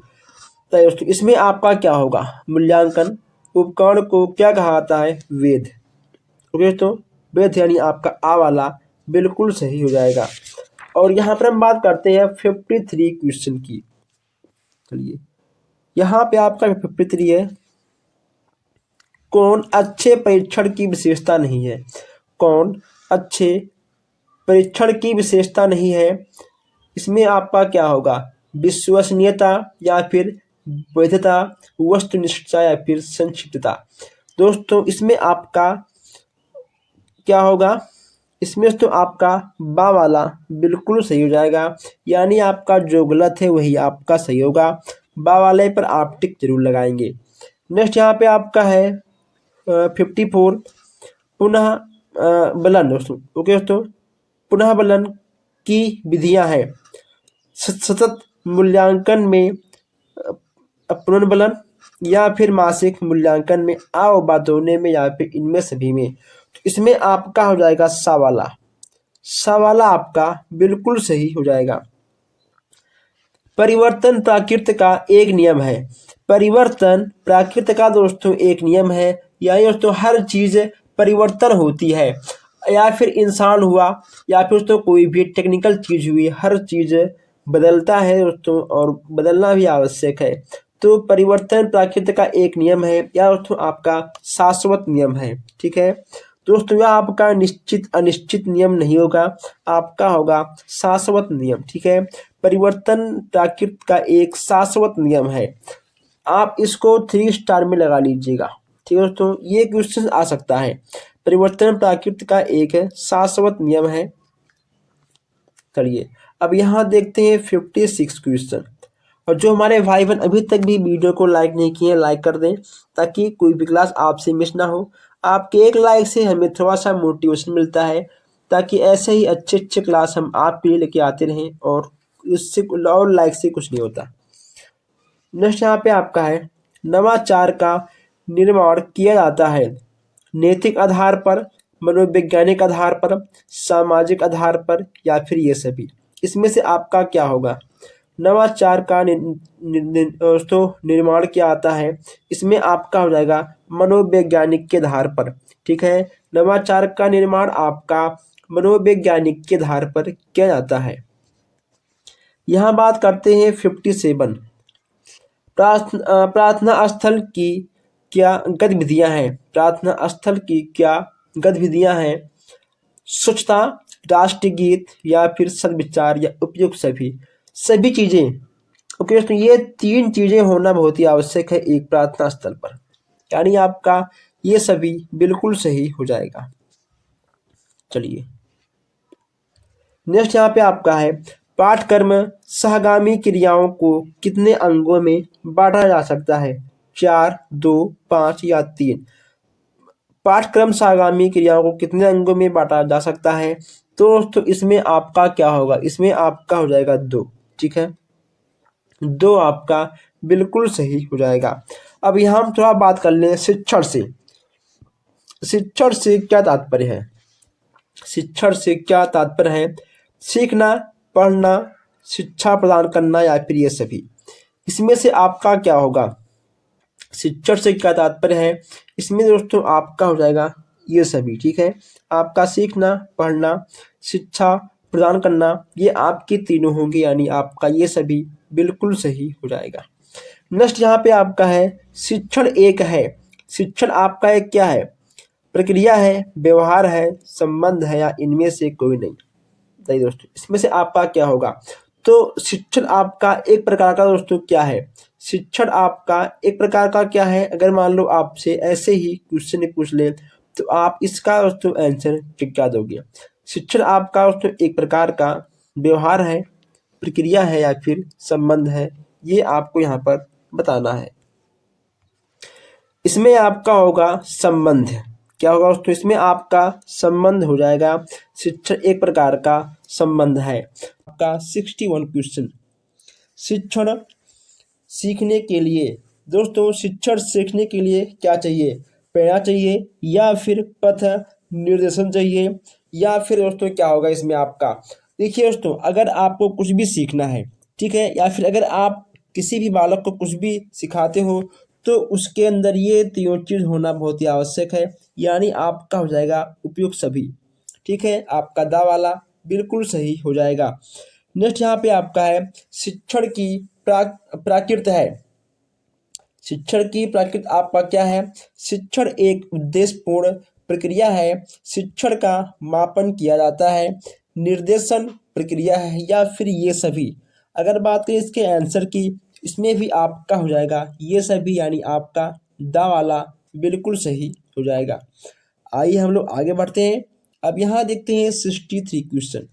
तो इसमें आपका क्या होगा, मूल्यांकन उपकरण को क्या कहा जाता है, वैध। ओके, तो वैध यानी आपका आ वाला बिल्कुल सही हो जाएगा। और यहाँ पर हम बात करते हैं 53 क्वेश्चन की। चलिए यहाँ पे आपका 53 है, कौन अच्छे परीक्षण की विशेषता नहीं है, कौन अच्छे परीक्षण की विशेषता नहीं है। इसमें आपका क्या होगा, विश्वसनीयता या फिर वैधता, वस्तुनिष्ठता या फिर संक्षिप्तता। दोस्तों इसमें आपका क्या होगा, इसमें तो आपका बा वाला बिल्कुल सही हो जाएगा, यानी आपका जो गलत है वही आपका सही होगा। बा वाले पर आप टिक जरूर लगाएंगे। नेक्स्ट यहाँ पे आपका है 54 पुनः बलन दोस्तों। ओके दोस्तों, पुनः बलन की विधियां हैं, सतत मूल्यांकन में पुनर्बलन या फिर मासिक मूल्यांकन में, आ और बा दोनों में या फिर इनमें सभी में। तो इसमें आपका हो जाएगा सा वाला, सा वाला आपका बिल्कुल सही हो जाएगा। परिवर्तन प्राकृत का एक नियम है, परिवर्तन प्राकृत का दोस्तों एक नियम है, यानी दोस्तों हर चीज परिवर्तन होती है, या फिर इंसान हुआ या फिर दोस्तों कोई भी टेक्निकल चीज हुई, हर चीज बदलता है दोस्तों और बदलना भी आवश्यक है। तो परिवर्तन प्राकृत का एक नियम है या दोस्तों आपका शाश्वत नियम है। ठीक है दोस्तों, यह आपका निश्चित अनिश्चित नियम नहीं होगा, आपका होगा शाश्वत नियम। ठीक है, परिवर्तन प्राकृत का एक शाश्वत नियम है, आप इसको 3 स्टार में लगा लीजिएगा। ठीक है दोस्तों, ये क्वेश्चन आ सकता है, परिवर्तन प्राकृत का एक शाश्वत नियम है। चलिए अब यहाँ देखते हैं 56 क्वेश्चन। और जो हमारे भाई बहन अभी तक भी वीडियो को लाइक नहीं किए, लाइक कर दें ताकि कोई भी क्लास आपसे मिस ना हो। आपके एक लाइक से हमें थोड़ा सा मोटिवेशन मिलता है, ताकि ऐसे ही अच्छे अच्छे क्लास हम आपके लिए लेके आते रहें और उससे और लाइक से कुछ नहीं होता। नेक्स्ट यहाँ पे आपका है, नवाचार का निर्माण किया जाता है नैतिक आधार पर, मनोवैज्ञानिक आधार पर, सामाजिक आधार पर, या फिर ये सभी। इसमें से आपका क्या होगा? नवाचार का दोस्तों निर्माण किया जाता है, इसमें आपका हो जाएगा मनोवैज्ञानिक के आधार पर। ठीक है, नवाचार का निर्माण आपका मनोवैज्ञानिक के आधार पर किया जाता है। यहाँ बात करते हैं 57, प्रार्थना स्थल की क्या गतिविधियां हैं? प्रार्थना स्थल की क्या गतिविधियां हैं? स्वच्छता, राष्ट्रगीत, या फिर सद्विचार, या उपयुक्त सभी। सभी चीजें उपयुक्त, ये 3 चीजें होना बहुत ही आवश्यक है एक प्रार्थना स्थल पर, यानी आपका ये सभी बिल्कुल सही हो जाएगा। चलिए नेक्स्ट यहाँ पे आपका है, पाठक्रम सहगामी क्रियाओं को कितने अंगों में बांटा जा सकता है? 4, 2, 5 या 3। पाठक्रम सहगामी क्रियाओं को कितने अंगों में बांटा जा सकता है? तो दोस्तों इसमें आपका क्या होगा? इसमें आपका हो जाएगा 2। ठीक है, 2 आपका बिल्कुल सही हो जाएगा। अब यहाँ हम थोड़ा बात कर लें शिक्षण से। शिक्षण से क्या तात्पर्य है? शिक्षण से क्या तात्पर्य है? सीखना, पढ़ना, शिक्षा प्रदान करना, या फिर ये सभी। इसमें से आपका क्या होगा? शिक्षण से क्या तात्पर्य है? इसमें दोस्तों आपका हो जाएगा ये सभी। ठीक है, आपका सीखना, पढ़ना, शिक्षा प्रदान करना, ये आपके तीनों होंगे, यानी आपका ये सभी बिल्कुल सही हो जाएगा। नेक्स्ट यहाँ पे आपका है, शिक्षण एक है। शिक्षण आपका एक क्या है? प्रक्रिया है, व्यवहार है, संबंध है, या इनमें से कोई नहीं? बताइए दोस्तों, इसमें से आपका क्या होगा? तो शिक्षण आपका एक प्रकार का दोस्तों क्या है? शिक्षण आपका एक प्रकार का क्या है? अगर मान लो आपसे ऐसे ही क्वेश्चन पूछ ले तो आप इसका दोस्तों आंसर क्या दोगे? शिक्षण आपका दोस्तों एक प्रकार का व्यवहार है, प्रक्रिया है, या फिर संबंध है, ये आपको यहाँ पर बताना है। इसमें आपका होगा संबंध। क्या होगा दोस्तों? इसमें आपका संबंध हो जाएगा। शिक्षण एक प्रकार का संबंध है। आपका 61 क्वेश्चन, शिक्षण सीखने के लिए दोस्तों, शिक्षण सीखने के लिए क्या चाहिए? प्रेरणा चाहिए, या फिर पथ निर्देशन चाहिए, या फिर दोस्तों क्या होगा इसमें आपका? देखिए दोस्तों, अगर आपको कुछ भी सीखना है, ठीक है, या फिर अगर आप किसी भी बालक को कुछ भी सिखाते हो तो उसके अंदर ये तीनों चीज होना बहुत ही आवश्यक है, यानी आपका हो जाएगा उपयुक्त सभी। ठीक है, आपका दा वाला बिल्कुल सही हो जाएगा। नेक्स्ट यहाँ पे आपका है, शिक्षण की प्राकृत है। शिक्षण की प्राकृत आपका क्या है? शिक्षण एक उद्देश्यपूर्ण प्रक्रिया है। शिक्षण का मापन किया जाता है, निर्देशन प्रक्रिया है, या फिर ये सभी। अगर बात करें इसके आंसर की, इसमें भी आपका हो जाएगा ये सभी, यानी आपका दा वाला बिल्कुल सही हो जाएगा। आइए हम लोग आगे बढ़ते हैं। अब यहाँ देखते हैं 63 क्वेश्चन,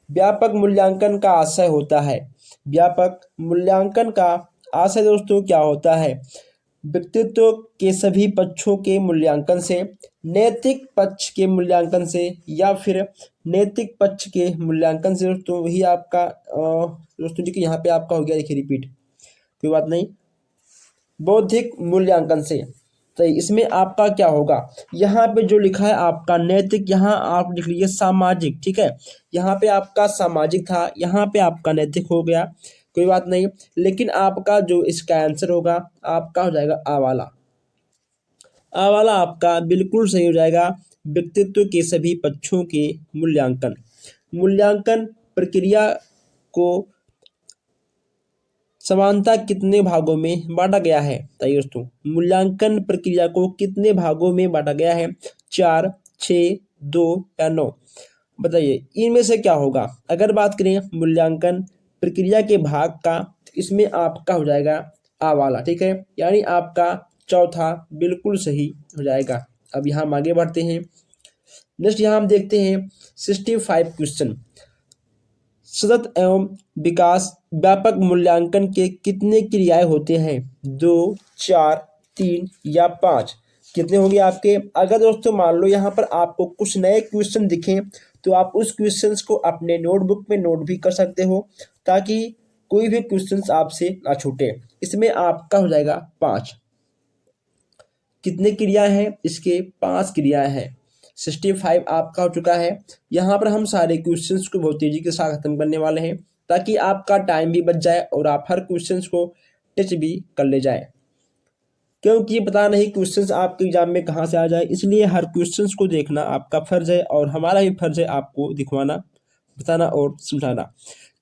व्यापक मूल्यांकन का आशय होता है। व्यापक मूल्यांकन का आशय दोस्तों क्या होता है? व्यक्तित्व के सभी पक्षों के मूल्यांकन से, नैतिक पक्ष के मूल्यांकन से, या फिर नैतिक पक्ष के मूल्यांकन से। दोस्तों वही आपका दोस्तों देखिए यहाँ पे आपका हो गया, देखिए रिपीट, कोई बात नहीं, बौद्धिक मूल्यांकन से। तो इसमें आपका क्या होगा? यहाँ पे जो लिखा है आपका नैतिक, यहाँ आप लिख लीजिए सामाजिक। ठीक है, यहाँ पे आपका सामाजिक था, यहाँ पे आपका नैतिक हो गया, कोई बात नहीं, लेकिन आपका जो इसका आंसर होगा आपका हो जाएगा आ वाला। आ वाला आपका बिल्कुल सही हो जाएगा। व्यक्तित्व के सभी पक्षों के मूल्यांकन, मूल्यांकन प्रक्रिया को समानता कितने भागों में बांटा गया है? बताइए दोस्तों, मूल्यांकन प्रक्रिया को कितने भागों में बांटा गया है? 4, 6, 2 या 9? बताइए इनमें से क्या होगा? अगर बात करें मूल्यांकन प्रक्रिया के भाग का, इसमें आपका हो जाएगा आ वाला। ठीक है, यानी आपका चौथा बिल्कुल सही हो जाएगा। अब यहाँ हम आगे बढ़ते हैं। नेक्स्ट यहाँ हम देखते हैं 65 क्वेश्चन, सतत एवं विकास व्यापक मूल्यांकन के कितने क्रियाएं होते हैं? 2, 4, 3 या 5? कितने होंगे आपके? अगर दोस्तों मान लो यहाँ पर आपको कुछ नए क्वेश्चन दिखें तो आप उस क्वेश्चंस को अपने नोटबुक में नोट भी कर सकते हो ताकि कोई भी क्वेश्चंस आपसे ना छूटे। इसमें आपका हो जाएगा 5। कितने क्रियाएं हैं इसके? 5 क्रियाएं हैं। 65 आपका हो चुका है। यहाँ पर हम सारे क्वेश्चंस को बहुत तेजी के साथ खत्म करने वाले हैं ताकि आपका टाइम भी बच जाए और आप हर क्वेश्चंस को टच भी कर ले जाए, क्योंकि पता नहीं क्वेश्चंस आपके एग्जाम में कहाँ से आ जाए, इसलिए हर क्वेश्चंस को देखना आपका फर्ज है और हमारा भी फर्ज है आपको दिखवाना, बताना और समझाना।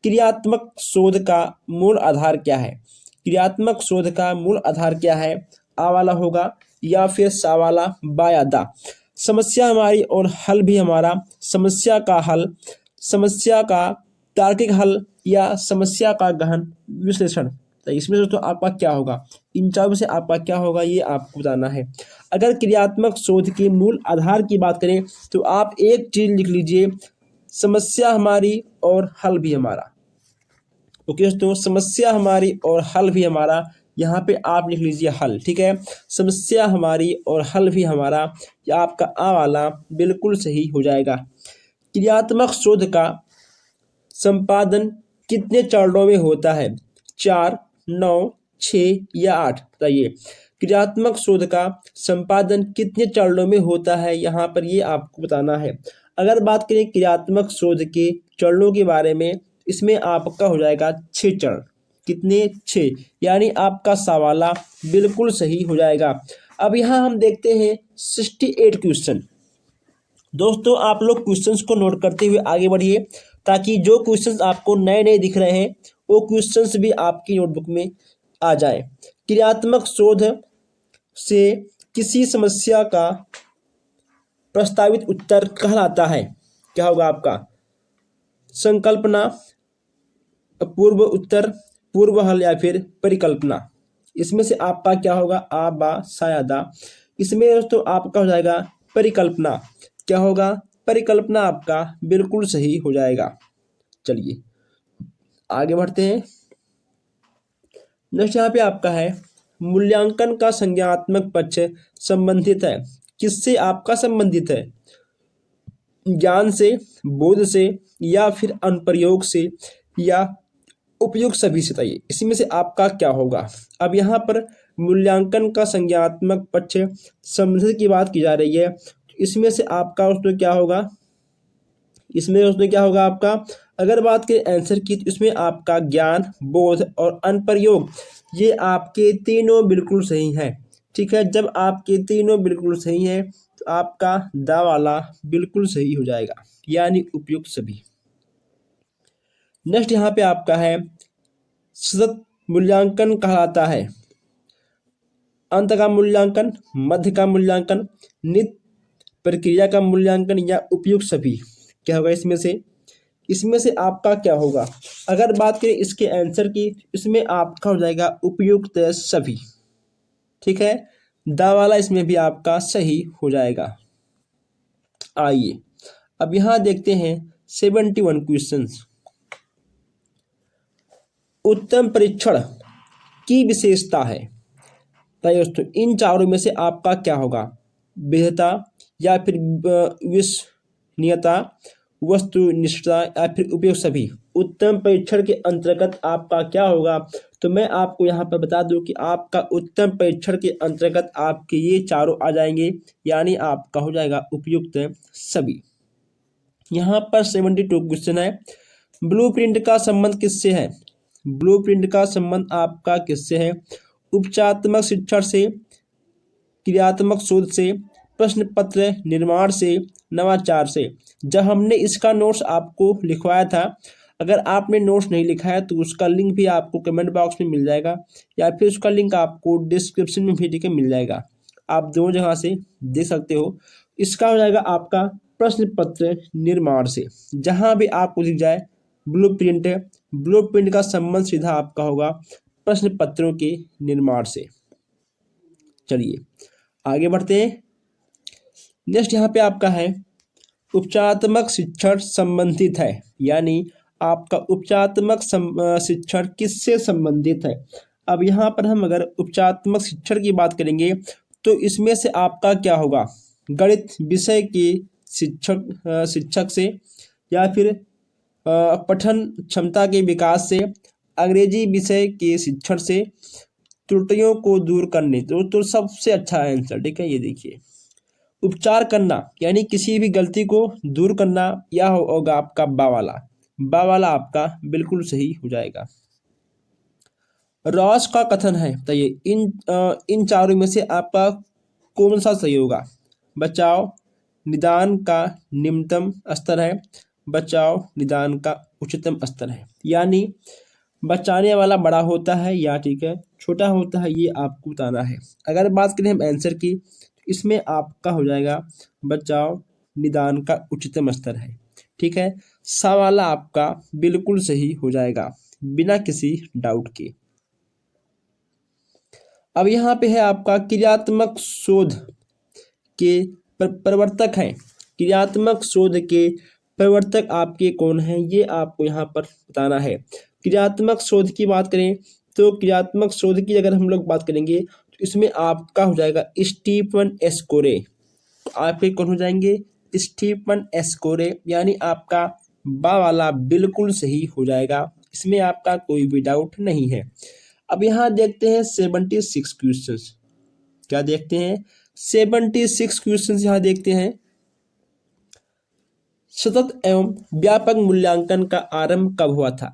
क्रियात्मक शोध का मूल आधार क्या है? क्रियात्मक शोध का मूल आधार क्या है? आ वाला होगा या फिर सा वाला, बा या दा। समस्या हमारी और हल भी हमारा। समस्या का हल, समस्या का तार्किक हल या समस्या का गहन विश्लेषण। तो इसमें दोस्तों आपका क्या होगा? इन चारों में से आपका क्या होगा ये आपको बताना है। अगर क्रियात्मक शोध के मूल आधार की बात करें तो आप एक चीज लिख लीजिए, समस्या हमारी और हल भी हमारा। ओके दोस्तों, समस्या हमारी और हल भी हमारा, यहाँ पे आप लिख लीजिए हल। ठीक है, समस्या हमारी और हल भी हमारा, या आपका आ वाला बिल्कुल सही हो जाएगा। क्रियात्मक शोध का संपादन कितने चरणों में होता है? 4, 9, 6 या 8? बताइए, क्रियात्मक शोध का संपादन कितने चरणों में होता है? यहाँ पर ये आपको बताना है। अगर बात करें क्रियात्मक शोध के चरणों के बारे में, इसमें आपका हो जाएगा 6 चरण। कितने? 6, यानी आपका सवाला बिल्कुल सही हो जाएगा। अब यहाँ हम देखते हैं 68 क्वेश्चन। दोस्तों आप लोग क्वेश्चंस को नोट करते हुए आगे बढ़िए ताकि जो क्वेश्चंस आपको नए नए दिख रहे हैं वो क्वेश्चंस भी आपकी नोटबुक में आ जाए। क्रियात्मक शोध से किसी समस्या का प्रस्तावित उत्तर कहलाता है। क्या होगा आपका? संकल्पना, पूर्व उत्तर, पूर्व हल या फिर परिकल्पना। इसमें से आपका क्या होगा? आ, बा, सा या दा। इसमें दोस्तों आपका हो जाएगा परिकल्पना। क्या होगा? परिकल्पना आपका बिल्कुल सही हो जाएगा। चलिए आगे बढ़ते हैं। नेक्स्ट यहाँ पे आपका है, मूल्यांकन का संज्ञानात्मक पक्ष संबंधित है। किससे आपका संबंधित है? ज्ञान से, बोध से, या फिर अनुप्रयोग से, या उपयुक्त सभी से। बताइए इसमें से आपका क्या होगा? अब यहाँ पर मूल्यांकन का संज्ञानात्मक पक्ष संबंधित की बात की जा रही है, इसमें से आपका उसमें क्या होगा? इसमें उसमें क्या होगा आपका? अगर बात करें आंसर की तो इसमें आपका ज्ञान, बोध और अनुप्रयोग, ये आपके तीनों बिल्कुल सही हैं। ठीक है, जब आपके तीनों बिल्कुल सही हैं तो आपका दा वाला बिल्कुल सही हो जाएगा, यानी उपयुक्त सभी। नेक्स्ट यहाँ पे आपका है, सतत मूल्यांकन कहलाता है अंत का मूल्यांकन, मध्य का मूल्यांकन, नित्य प्रक्रिया का मूल्यांकन, या उपयुक्त सभी। क्या होगा इसमें से? इसमें से आपका क्या होगा? अगर बात करें इसके आंसर की, इसमें आपका हो जाएगा उपयुक्त सभी। ठीक है, दा वाला इसमें भी आपका सही हो जाएगा। आइए अब यहाँ देखते हैं 71 क्वेश्चंस। उत्तम परीक्षण की विशेषता है। दोस्तों इन चारों में से आपका क्या होगा? विधता या फिर विश्वसनीयता, वस्तुनिष्ठता, या फिर उपयुक्त सभी। उत्तम परीक्षण के अंतर्गत आपका क्या होगा? तो मैं आपको यहाँ पर बता दूं कि आपका उत्तम परीक्षण के अंतर्गत आपके ये चारों आ जाएंगे, यानी आपका हो जाएगा उपयुक्त सभी। यहाँ पर 72 क्वेश्चन है। ब्लूप्रिंट का संबंध किससे है? ब्लूप्रिंट का संबंध आपका किससे है? उपचारात्मक शिक्षण से, क्रियात्मक शोध से, प्रश्न पत्र निर्माण से, नवाचार से। जब हमने इसका नोट्स आपको लिखवाया था, अगर आपने नोट्स नहीं लिखा है तो उसका लिंक भी आपको कमेंट बॉक्स में मिल जाएगा, या फिर उसका लिंक आपको डिस्क्रिप्शन में भी देके मिल जाएगा। आप दोनों जगह से देख सकते हो। इसका हो जाएगा आपका प्रश्न पत्र निर्माण से। जहाँ भी आपको दिख जाए ब्लूप्रिंट, ब्लूप्रिंट का संबंध सीधा आपका होगा प्रश्न पत्रों के निर्माण से। चलिए आगे बढ़ते हैं। नेक्स्ट यहाँ पे आपका है, उपचारात्मक शिक्षण संबंधित है, यानी आपका उपचारात्मक शिक्षण किससे संबंधित है? अब यहाँ पर हम अगर उपचारात्मक शिक्षण की बात करेंगे तो इसमें से आपका क्या होगा? गणित विषय के शिक्षक से या फिर पठन क्षमता के विकास से, अंग्रेजी विषय के शिक्षण से, त्रुटियों को दूर करने। तो सबसे अच्छा आंसर, ठीक है, ये देखिए। उपचार करना यानी किसी भी गलती को दूर करना, यह होगा आपका बा वाला आपका बिल्कुल सही हो जाएगा। रॉस का कथन है, तो ये इन चारों में से आपका कौन सा सही होगा? बचाव निदान का निम्नतम स्तर है, बचाव निदान का उच्चतम स्तर है। यानी बचाने वाला बड़ा होता है या ठीक है छोटा होता है, ये आपको बताना है। अगर बात करें हम आंसर की, तो इसमें आपका हो जाएगा बचाव निदान का उच्चतम स्तर है, ठीक है। सा वाला आपका बिल्कुल सही हो जाएगा बिना किसी डाउट के। अब यहाँ पे है आपका क्रियात्मक शोध के प्रवर्तक हैं। क्रियात्मक शोध के प्रवर्तक आपके कौन हैं, ये आपको यहाँ पर बताना है। क्रियात्मक शोध की बात करें तो क्रियात्मक शोध की अगर हम लोग बात करेंगे तो इसमें आपका हो जाएगा स्टीफन एस्कोरे। आपके कौन हो जाएंगे? स्टीफन एस्कोरे, यानी आपका बा वाला बिल्कुल सही हो जाएगा, इसमें आपका कोई भी डाउट नहीं है। अब यहाँ देखते हैं 76 क्वेश्चंस। क्या देखते हैं? 76 क्वेश्चंस यहाँ देखते हैं। सतत एवं व्यापक मूल्यांकन का आरंभ कब हुआ था?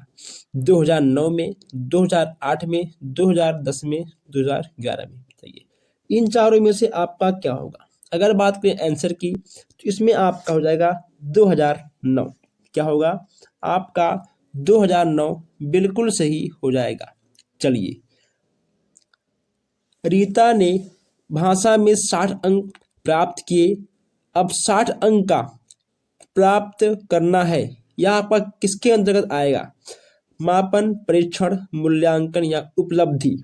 2009 में, 2008 में, 2010 में, 2011 में। बताइए इन चारों में से आपका क्या होगा? अगर बात करें आंसर की तो इसमें आपका हो जाएगा 2009। क्या होगा आपका? 2009 बिल्कुल सही हो जाएगा। चलिए, रीता ने भाषा में 60 अंक प्राप्त किए। अब 60 अंक का प्राप्त करना है, यह आपका किसके अंतर्गत आएगा? मापन, परीक्षण, मूल्यांकन या उपलब्धि।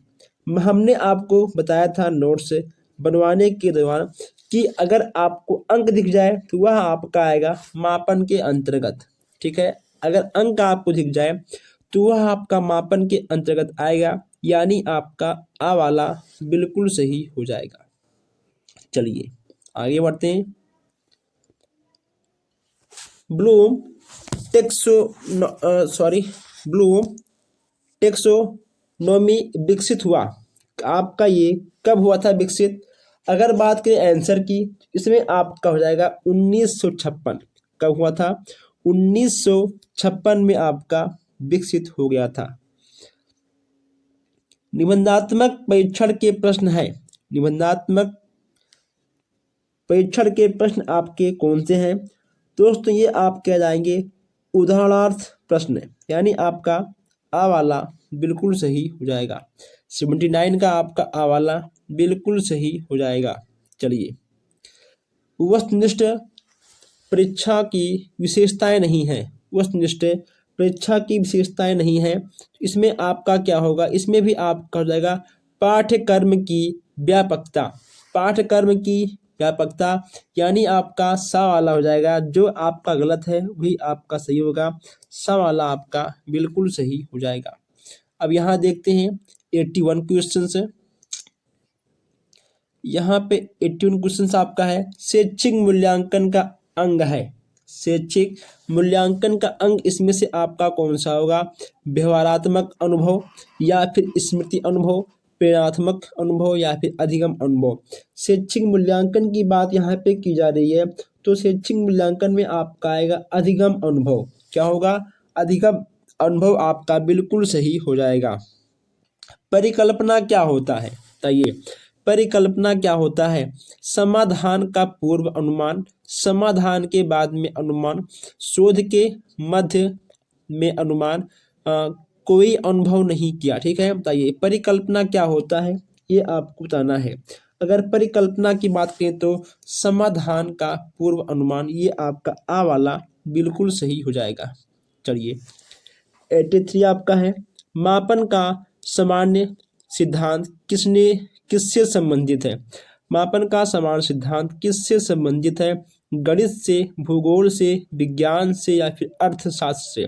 हमने आपको बताया था नोट्स बनवाने के दौरान कि अगर आपको अंक दिख जाए तो वह आपका आएगा मापन के अंतर्गत, ठीक है। अगर अंक आपको दिख जाए तो वह आपका मापन के अंतर्गत आएगा, यानी आपका आ वाला बिल्कुल सही हो जाएगा। चलिए आगे बढ़ते हैं। ब्लूम टेक्सोनोमी विकसित हुआ। आपका ये कब हुआ था विकसित? अगर बात करें आंसर की, इसमें आपका हो जाएगा 1956। कब हुआ था? 1956 में आपका विकसित हो गया था। निबंधात्मक परीक्षण के प्रश्न है। निबंधात्मक परीक्षण के प्रश्न आपके कौन से हैं दोस्तों? ये आप क्या जाएंगे? उदाहरणार्थ प्रश्न, यानी आपका आ वाला बिल्कुल सही हो जाएगा। 79 का आपका आ वाला बिल्कुल सही हो जाएगा। चलिए, वस्तुनिष्ठ परीक्षा की विशेषताएं नहीं है। वस्तुनिष्ठ परीक्षा की विशेषताएं नहीं है, इसमें आपका क्या होगा? इसमें भी आपका हो जाएगा पाठ्यक्रम की व्यापकता। पाठ्यक्रम की व्यापकता, यानी आपका सा वाला हो जाएगा। जो आपका गलत है वही आपका सही होगा, सा वाला आपका बिल्कुल सही हो जाएगा। अब यहाँ देखते हैं 81 क्वेश्चन। यहाँ पे 81 क्वेश्चन आपका है शैक्षिक मूल्यांकन का अंग है। शैक्षिक मूल्यांकन का अंग इसमें से आपका कौन सा होगा? व्यवहारात्मक अनुभव या फिर स्मृति अनुभव, प्रेरणात्मक अनुभव या फिर अधिगम अनुभव। शैक्षिक मूल्यांकन की बात यहाँ पे की जा रही है, तो शैक्षिक मूल्यांकन में आपका आएगा अधिगम अनुभव। क्या होगा? अधिगम अनुभव आपका बिल्कुल सही हो जाएगा। परिकल्पना क्या होता है? बताइए, परिकल्पना क्या होता है? समाधान का पूर्व अनुमान, समाधान के बाद में अनुमान, शोध के मध्य में अनुमान, कोई अनुभव नहीं किया। ठीक है, बताइए परिकल्पना क्या होता है, ये आपको बताना है। अगर परिकल्पना की बात करें तो समाधान का पूर्व अनुमान, ये आपका आ वाला बिल्कुल सही हो जाएगा। चलिए 83 आपका है मापन का सामान्य सिद्धांत किससे संबंधित है? मापन का सामान्य सिद्धांत किससे संबंधित है? गणित से, भूगोल से, विज्ञान से या फिर अर्थशास्त्र से।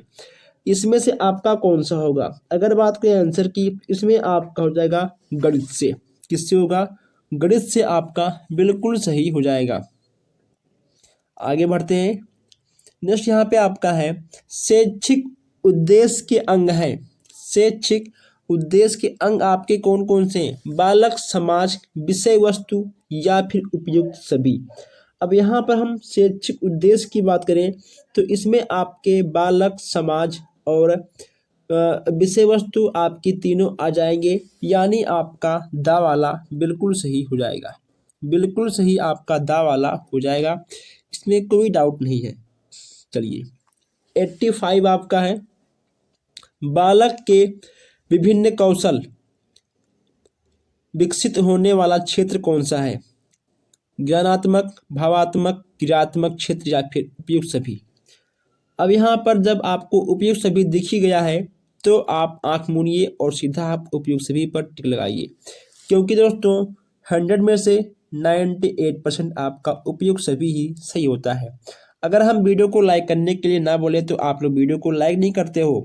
इसमें से आपका कौन सा होगा? अगर बात करें आंसर की, इसमें आपका हो जाएगा गणित से। किससे होगा? गणित से आपका बिल्कुल सही हो जाएगा। आगे बढ़ते हैं। नेक्स्ट यहाँ पे आपका है शैक्षिक उद्देश्य के अंग है। शैक्षिक उद्देश्य के अंग आपके कौन कौन से हैं? बालक, समाज, विषय वस्तु या फिर उपयुक्त सभी। अब यहाँ पर हम शैक्षिक उद्देश्य की बात करें तो इसमें आपके बालक, समाज और विषय वस्तु आपकी तीनों आ जाएंगे, यानी आपका दा वाला बिल्कुल सही हो जाएगा। बिल्कुल सही आपका दा वाला हो जाएगा, इसमें कोई डाउट नहीं है। चलिए 85 आपका है बालक के विभिन्न कौशल विकसित होने वाला क्षेत्र कौन सा है? ज्ञानात्मक, भावात्मक, क्रियात्मक क्षेत्र या फिर उपयुक्त सभी। अब यहाँ पर जब आपको उपयुक्त सभी दिख ही गया है तो आप आंख मूंदिए और सीधा आप उपयुक्त सभी पर टिक लगाइए, क्योंकि दोस्तों 100 में से 98% आपका उपयुक्त सभी ही सही होता है। अगर हम वीडियो को लाइक करने के लिए ना बोले तो आप लोग वीडियो को लाइक नहीं करते हो।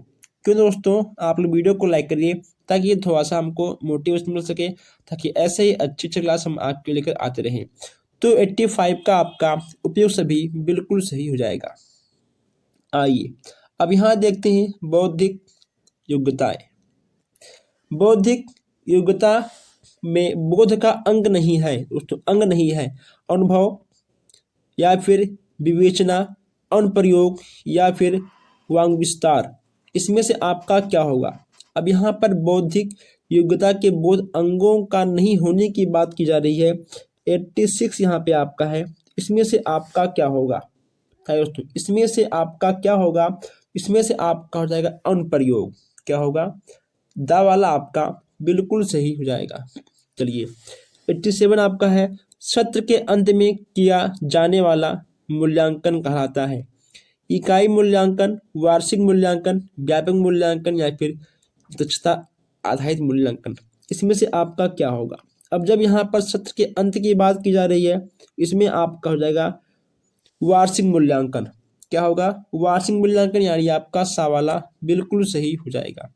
क्यों दोस्तों? आप लोग वीडियो को लाइक करिए ताकि ये थोड़ा सा हमको मोटिवेशन मिल सके, ताकि ऐसे ही अच्छी अच्छी क्लास हम आपके लेकर आते रहें। तो 85 का आपका उपयुक्त सभी बिल्कुल सही हो जाएगा। आइए अब यहाँ देखते हैं बौद्धिक योग्यताएं। बौद्धिक योग्यता में बोध का अंग नहीं है दोस्तों, अंग नहीं है। अनुभव या फिर विवेचना, अनुप्रयोग या फिर वांग विस्तार, इसमें से आपका क्या होगा? अब यहाँ पर बौद्धिक योग्यता के बोध अंगों का नहीं होने की बात की जा रही है। 86 यहाँ पे आपका है, इसमें से आपका क्या होगा दोस्तों? इसमें से आपका क्या होगा? इसमें से आपका हो जाएगा अनुप्रयोग। क्या होगा? दा वाला आपका बिल्कुल सही हो जाएगा। चलिए 87 आपका है सत्र के अंत में किया जाने वाला मूल्यांकन कहलाता है इकाई मूल्यांकन, वार्षिक मूल्यांकन, व्यापक मूल्यांकन या फिर दक्षता आधारित मूल्यांकन। इसमें से आपका क्या होगा? अब जब यहाँ पर सत्र के अंत की बात की जा रही है, इसमें आपका हो जाएगा वार्षिक मूल्यांकन। क्या होगा? वार्षिक मूल्यांकन, यानी आपका सा वाला बिल्कुल सही हो जाएगा।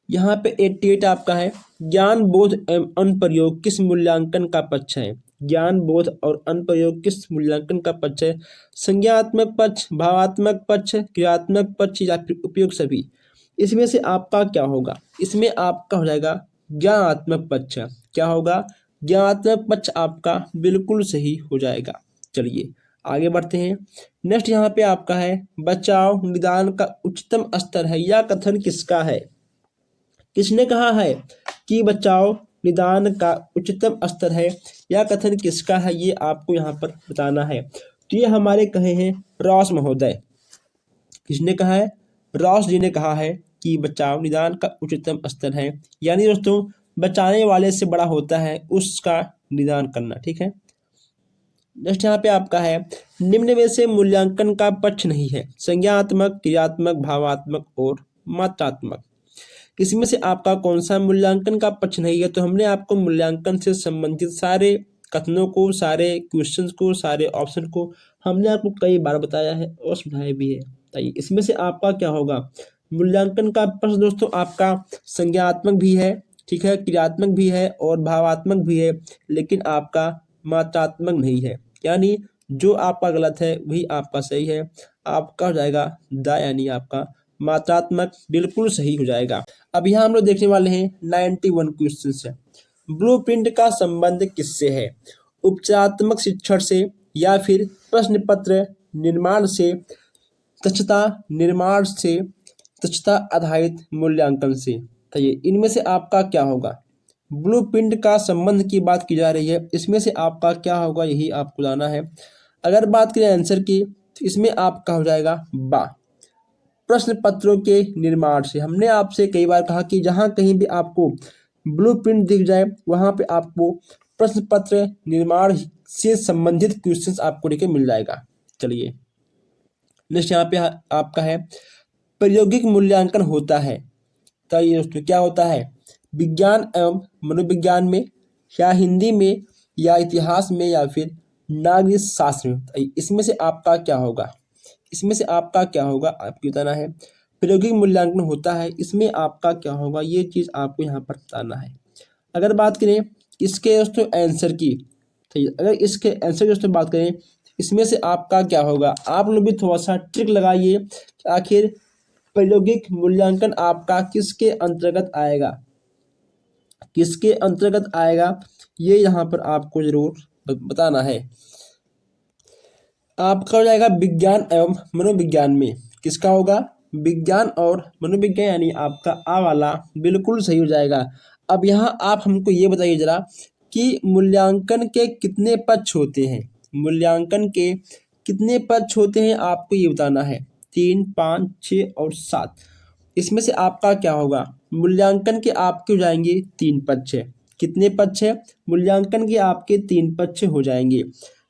यहाँ पे 88 आपका है ज्ञान बोध एवं अनुप्रयोग किस मूल्यांकन का पक्ष है? ज्ञान बोध और अनुप्रयोग किस मूल्यांकन का पक्ष है? संज्ञात्मक पक्ष, भावात्मक पक्ष, क्रियात्मक पक्ष या फिर उपयोग सभी। इसमें से आपका क्या होगा? इसमें आपका हो जाएगा ज्ञानात्मक पक्ष। क्या होगा? ज्ञानात्मक पक्ष आपका बिल्कुल सही हो जाएगा। चलिए आगे बढ़ते हैं। नेक्स्ट यहाँ पे आपका है बचाव निदान का उच्चतम स्तर है, यह कथन किसका है? किसने कहा है कि बचाव निदान का उच्चतम स्तर है? यह कथन किसका है ये आपको यहाँ पर बताना है। तो ये हमारे कहे हैं रॉस महोदय। किसने कहा है? रॉस जी ने कहा है कि बचाव निदान का उच्चतम स्तर है, यानी दोस्तों बचाने वाले से बड़ा होता है उसका निदान करना। ठीक है। नेक्स्ट यहाँ पे आपका है निम्न में से मूल्यांकन का पक्ष नहीं है? संज्ञात्मक, क्रियात्मक, भावात्मक और मात्रात्मक। इसमें से आपका कौन सा मूल्यांकन का पक्ष नहीं है? तो हमने आपको मूल्यांकन से संबंधित सारे कथनों को, सारे क्वेश्चंस को, सारे ऑप्शन को हमने आपको कई बार बताया है और समझाया भी है। ताकि इसमें से आपका क्या होगा? मूल्यांकन का पक्ष दोस्तों आपका संज्ञात्मक भी है, ठीक है, क्रियात्मक भी है और भावात्मक भी है, लेकिन आपका मात्रात्मक नहीं है। यानी जो आपका गलत है वही आपका सही है। आपका हो जाएगा दा, यानी आपका मात्रात्मक बिल्कुल सही हो जाएगा। अब यहाँ हम लोग देखने वाले हैं 91 क्वेश्चन है। ब्लूप्रिंट का संबंध किससे है? उपचारात्मक शिक्षण से या फिर प्रश्न पत्र निर्माण से, दक्षता निर्माण से, दक्षता आधारित मूल्यांकन से। तो ये इनमें से आपका क्या होगा? ब्लूप्रिंट का संबंध की बात की जा रही है, इसमें से आपका क्या होगा यही आपको जाना है। अगर बात करें आंसर की तो इसमें आपका हो जाएगा बा, प्रश्न पत्रों के निर्माण से। हमने आपसे कई बार कहा कि जहां कहीं भी आपको ब्लूप्रिंट दिख जाए वहां पे आपको प्रश्न पत्र निर्माण से संबंधित क्वेश्चंस आपको लेके मिल जाएगा। चलिए नेक्स्ट यहाँ पे आपका है प्रायोगिक मूल्यांकन होता है। तो ये दोस्तों क्या होता है? विज्ञान एवं मनोविज्ञान में, या हिंदी में, या इतिहास में, या फिर नागरिक शास्त्र में। इसमें से आपका क्या होगा? इसमें से आपका क्या होगा आपको बताना है। प्रायोगिक मूल्यांकन होता है, इसमें आपका क्या होगा ये चीज़ आपको यहाँ पर बताना है। अगर बात करें इसके दोस्तों आंसर की, तो अगर इसके आंसर की दोस्तों बात करें इसमें से आपका क्या होगा। आप लोग भी थोड़ा सा ट्रिक लगाइए कि आखिर प्रायोगिक मूल्यांकन आपका किसके अंतर्गत आएगा, किसके अंतर्गत आएगा, ये यहाँ पर आपको जरूर बताना है। आपका हो जाएगा विज्ञान एवं मनोविज्ञान में, किसका होगा, विज्ञान और मनोविज्ञान, यानी आपका आ वाला बिल्कुल सही हो जाएगा। अब यहाँ आप हमको ये बताइए जरा कि मूल्यांकन के कितने पक्ष होते हैं, मूल्यांकन के कितने पक्ष होते हैं आपको ये बताना है। 3, 5, 6 और 7, इसमें से आपका क्या होगा। मूल्यांकन के आपके हो जाएंगे 3 पक्ष है। कितने पक्ष है, मूल्यांकन के आपके 3 पक्ष हो जाएंगे।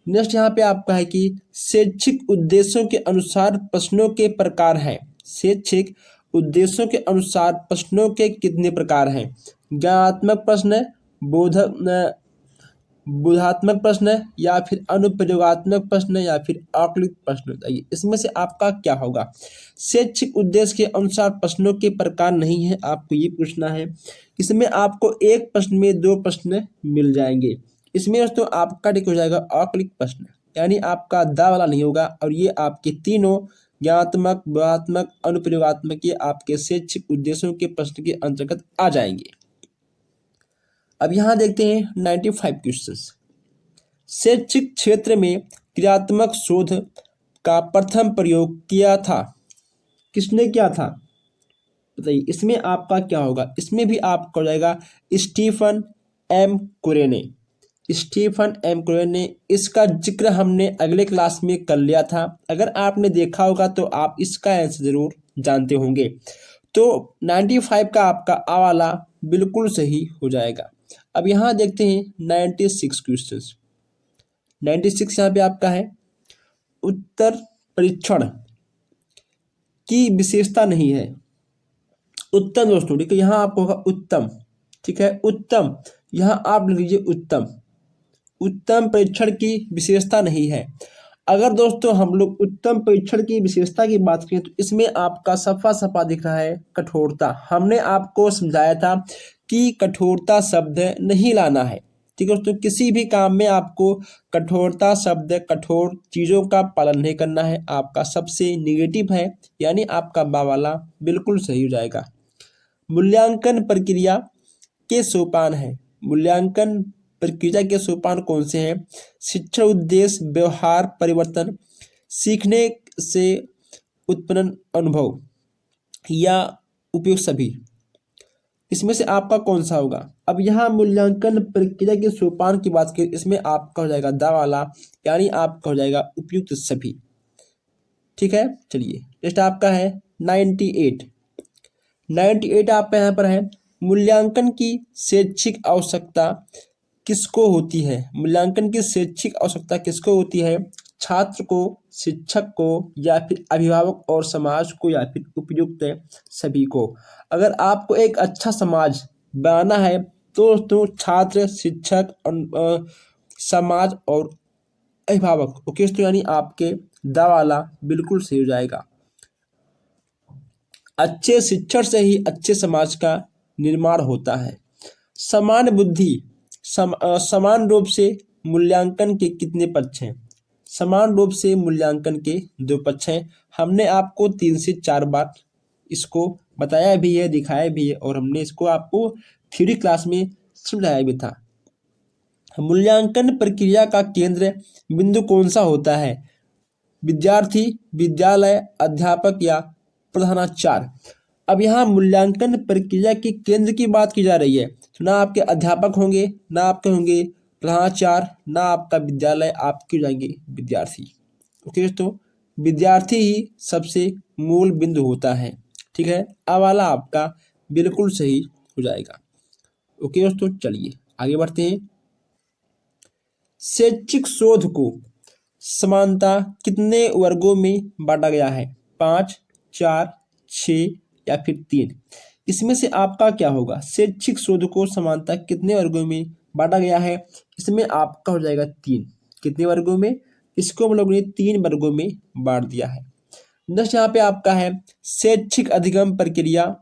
नेक्स्ट यहाँ पे आपका है कि शैक्षिक उद्देश्यों के अनुसार प्रश्नों के प्रकार हैं। शैक्षिक उद्देश्यों के अनुसार प्रश्नों के कितने प्रकार हैं। ज्ञानात्मक प्रश्न, बोधात्मक प्रश्न, या फिर अनुप्रयोगात्मक प्रश्न, या फिर आकलित प्रश्न। बताइए इसमें से आपका क्या होगा। शैक्षिक उद्देश्य के अनुसार प्रश्नों के प्रकार नहीं है, आपको ये पूछना है। इसमें आपको एक प्रश्न में 2 प्रश्न मिल जाएंगे। इसमें दोस्तों आपका टिक हो जाएगा आकलित प्रश्न, यानी आपका दा वाला नहीं होगा, और ये आपके तीनों ज्ञानात्मक, बोधात्मक, अनुप्रयोगात्मक, ये आपके शैक्षिक उद्देश्यों के प्रश्न के अंतर्गत आ जाएंगे। अब यहाँ देखते हैं 95 क्वेश्चंस। शैक्षिक क्षेत्र में क्रियात्मक शोध का प्रथम प्रयोग किया था, किसने किया था, बताइए इसमें आपका क्या होगा। इसमें भी आपका हो जाएगा स्टीफन एम कुरे ने, स्टीफन एम कुरे ने। इसका जिक्र हमने अगले क्लास में कर लिया था, अगर आपने देखा होगा तो आप इसका आंसर जरूर जानते होंगे। तो 95 का आपका आ वाला बिल्कुल सही हो जाएगा। अब यहाँ देखते हैं 96 क्वेश्चंस। 96 यहाँ पे आपका है उत्तर परीक्षण की विशेषता नहीं है। उत्तम दोस्तों, ठीक है, यहाँ आपको होगा उत्तम, ठीक है, उत्तम, यहाँ आप लिख लीजिए उत्तम। उत्तम परीक्षण की विशेषता नहीं है। अगर दोस्तों हम लोग उत्तम परीक्षण की विशेषता की बात करें तो इसमें आपका सफा सफा दिख रहा है कठोरता। हमने आपको समझाया था कि कठोरता शब्द नहीं लाना है, ठीक है दोस्तों। किसी भी काम में आपको कठोरता शब्द, कठोर चीज़ों का पालन नहीं करना है, आपका सबसे निगेटिव है, यानी आपका बा वाला बिल्कुल सही हो जाएगा। मूल्यांकन प्रक्रिया के सोपान है, मूल्यांकन प्रक्रिया के सोपान कौन से हैं। शिक्षण उद्देश्य, व्यवहार परिवर्तन, सीखने से उत्पन्न अनुभव, या उपयोग सभी। इसमें से आपका कौन सा होगा। अब यहाँ मूल्यांकन प्रक्रिया के सोपान की बात करें, इसमें आपका हो जाएगा दा वाला, यानी आपका हो जाएगा उपयुक्त सभी, ठीक है। चलिए नेक्स्ट आपका है 98। 98 आपका यहाँ पर है मूल्यांकन की शैक्षिक आवश्यकता किसको होती है। मूल्यांकन की शैक्षिक आवश्यकता किसको होती है, छात्र को, शिक्षक को, या फिर अभिभावक और समाज को, या फिर उपयुक्त सभी को। अगर आपको एक अच्छा समाज बनाना है तो छात्र, शिक्षक, समाज और अभिभावक, ओके तो यानी आपके दा वाला बिल्कुल सही हो जाएगा। अच्छे शिक्षण से ही अच्छे समाज का निर्माण होता है। समान बुद्धि, समान रूप से मूल्यांकन के कितने पक्ष हैं। समान रूप से मूल्यांकन के 2 पक्ष हैं। हमने आपको 3 से 4 बार इसको बताया भी है, दिखाया भी है, और हमने इसको आपको थ्योरी क्लास में समझाया भी था। मूल्यांकन प्रक्रिया का केंद्र बिंदु कौन सा होता है। विद्यार्थी, विद्यालय, अध्यापक, या प्रधानाचार्य। अब यहाँ मूल्यांकन प्रक्रिया के केंद्र की बात की जा रही है, तो ना आपके अध्यापक होंगे, ना आपके होंगे प्रधानाचार्य, ना आपका विद्यालय, आपके हो जाएंगे विद्यार्थी। ओके दोस्तों, विद्यार्थी ही सबसे मूल बिंदु होता है, ठीक है। अब वाला आपका बिल्कुल सही हो जाएगा। ओके दोस्तों, चलिए आगे बढ़ते हैं। शैक्षिक शोध को समानता कितने वर्गों में बांटा गया है। 5, 4, 6 या फिर 3। इसमें से आपका क्या होगा। शैक्षिक शोध को समानता कितने वर्गों में बांटा गया है। इसमें आपका हो जाएगा 3। कितने वर्गों में, इसको हम लोगों ने 3 वर्गों में बांट दिया है। नेक्स्ट यहाँ पे आपका है शैक्षिक अधिगम प्रक्रिया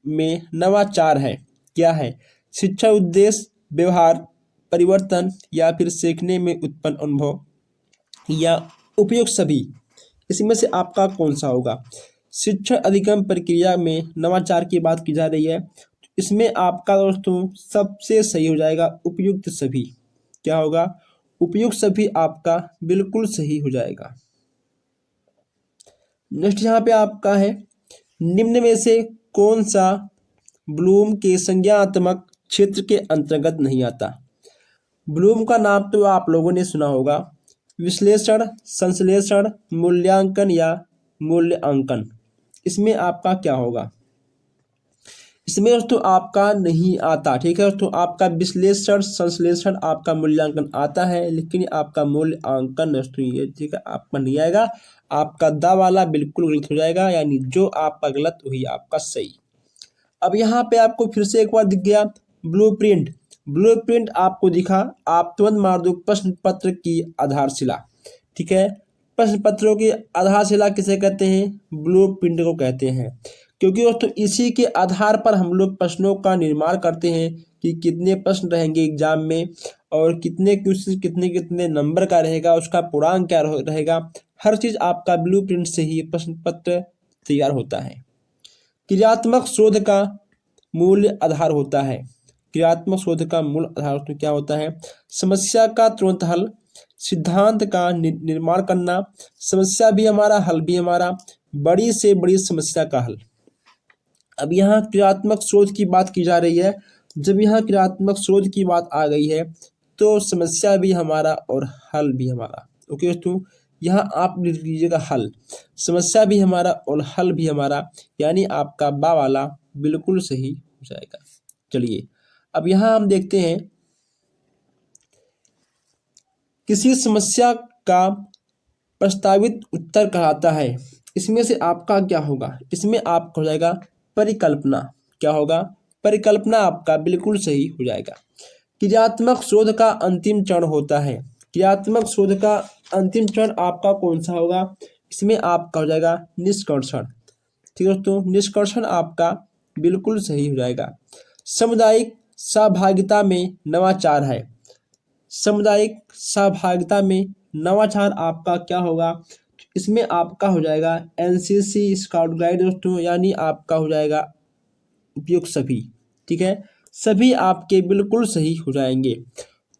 में नवाचार है, क्या है। शिक्षा उद्देश्य, व्यवहार परिवर्तन, या फिर सीखने में उत्पन्न अनुभव, या उपयुक्त सभी, इसमें से आपका कौन सा होगा? शिक्षण अधिगम प्रक्रिया में नवाचार की बात की जा रही है, इसमें आपका दोस्तों सबसे सही हो जाएगा उपयुक्त सभी। क्या होगा? उपयुक्त सभी आपका बिल्कुल सही हो जाएगा। नेक्स्ट यहाँ पे आपका है, निम्न में से कौन सा ब्लूम के संज्ञानात्मक क्षेत्र के अंतर्गत नहीं आता? ब्लूम का नाम तो आप लोगों ने सुना होगा, विश्लेषण, संश्लेषण, मूल्यांकन या मूल्यांकन, इसमें आपका क्या होगा? इसमें दोस्तों आपका नहीं आता। ठीक है दोस्तों, आपका विश्लेषण, संश्लेषण, आपका मूल्यांकन आता है, लेकिन आपका मूल्यांकन दोस्तों ये ठीक है आपका नहीं आएगा। आपका दा वाला बिल्कुल गलत हो जाएगा, यानी जो आपका गलत वही आपका सही। अब यहाँ पे आपको फिर से एक बार दिख गया ब्लूप्रिंट। ब्लूप्रिंट आपको दिखा, आप तुरंत मार दो प्रश्न पत्र की आधारशिला। ठीक है, प्रश्न पत्रों की आधारशिला किसे कहते हैं? ब्लूप्रिंट को कहते हैं, क्योंकि दोस्तों इसी के आधार पर हम लोग प्रश्नों का निर्माण करते हैं कि कितने प्रश्न रहेंगे एग्जाम में और कितने क्वेश्चन कितने कितने नंबर का रहेगा, उसका पूर्णांक क्या रहेगा। हर चीज़ आपका ब्लूप्रिंट से ही प्रश्न पत्र तैयार होता है। क्रियात्मक शोध का मूल आधार होता है। क्रियात्मक शोध का मूल आधार तो क्या होता है? समस्या का तुरंत हल, सिद्धांत का निर्माण करना, समस्या भी हमारा हल भी हमारा, बड़ी से बड़ी समस्या का हल। अब यहाँ क्रियात्मक शोध की बात की जा रही है। जब यहाँ क्रियात्मक शोध की बात आ गई है तो समस्या भी हमारा और हल भी हमारा। ओके दोस्तों, यहाँ आप लिख लीजिएगा हल, समस्या भी हमारा और हल भी हमारा, यानी आपका बा वाला बिल्कुल सही हो जाएगा। चलिए अब यहाँ हम देखते हैं, किसी समस्या का प्रस्तावित उत्तर कहलाता है, इसमें से आपका क्या होगा? इसमें आपका हो जाएगा परिकल्पना। क्या होगा? परिकल्पना आपका बिल्कुल सही हो जाएगा। क्रियात्मक शोध का अंतिम चरण होता है। क्रियात्मक शोध का अंतिम चरण आपका कौन सा होगा? इसमें आपका हो जाएगा निष्कर्षण। ठीक है दोस्तों, निष्कर्षण आपका बिल्कुल सही हो जाएगा। सामुदायिक सहभागिता में नवाचार है। सामुदायिक सहभागिता में नवाचार आपका क्या होगा? इसमें आपका हो जाएगा एनसीसी स्काउट गाइड दोस्तों, यानी आपका हो जाएगा उपयुक्त सभी। ठीक है, सभी आपके बिल्कुल सही हो जाएंगे।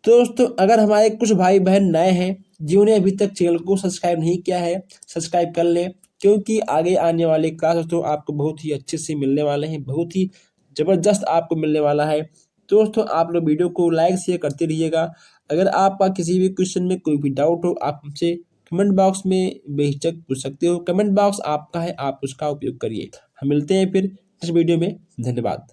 तो दोस्तों अगर हमारे कुछ भाई बहन नए हैं जिन्होंने अभी तक चैनल को सब्सक्राइब नहीं किया है, सब्सक्राइब कर लें, क्योंकि आगे आने वाले क्लास दोस्तों आपको बहुत ही अच्छे से मिलने वाले हैं, बहुत ही ज़बरदस्त आपको मिलने वाला है। तो दोस्तों आप लोग वीडियो को लाइक शेयर करते रहिएगा। अगर आपका किसी भी क्वेश्चन में कोई भी डाउट हो, आप हमसे कमेंट बॉक्स में बेहिचक पूछ सकते हो। कमेंट बॉक्स आपका है, आप उसका उपयोग करिए। हम मिलते हैं फिर इस वीडियो में। धन्यवाद।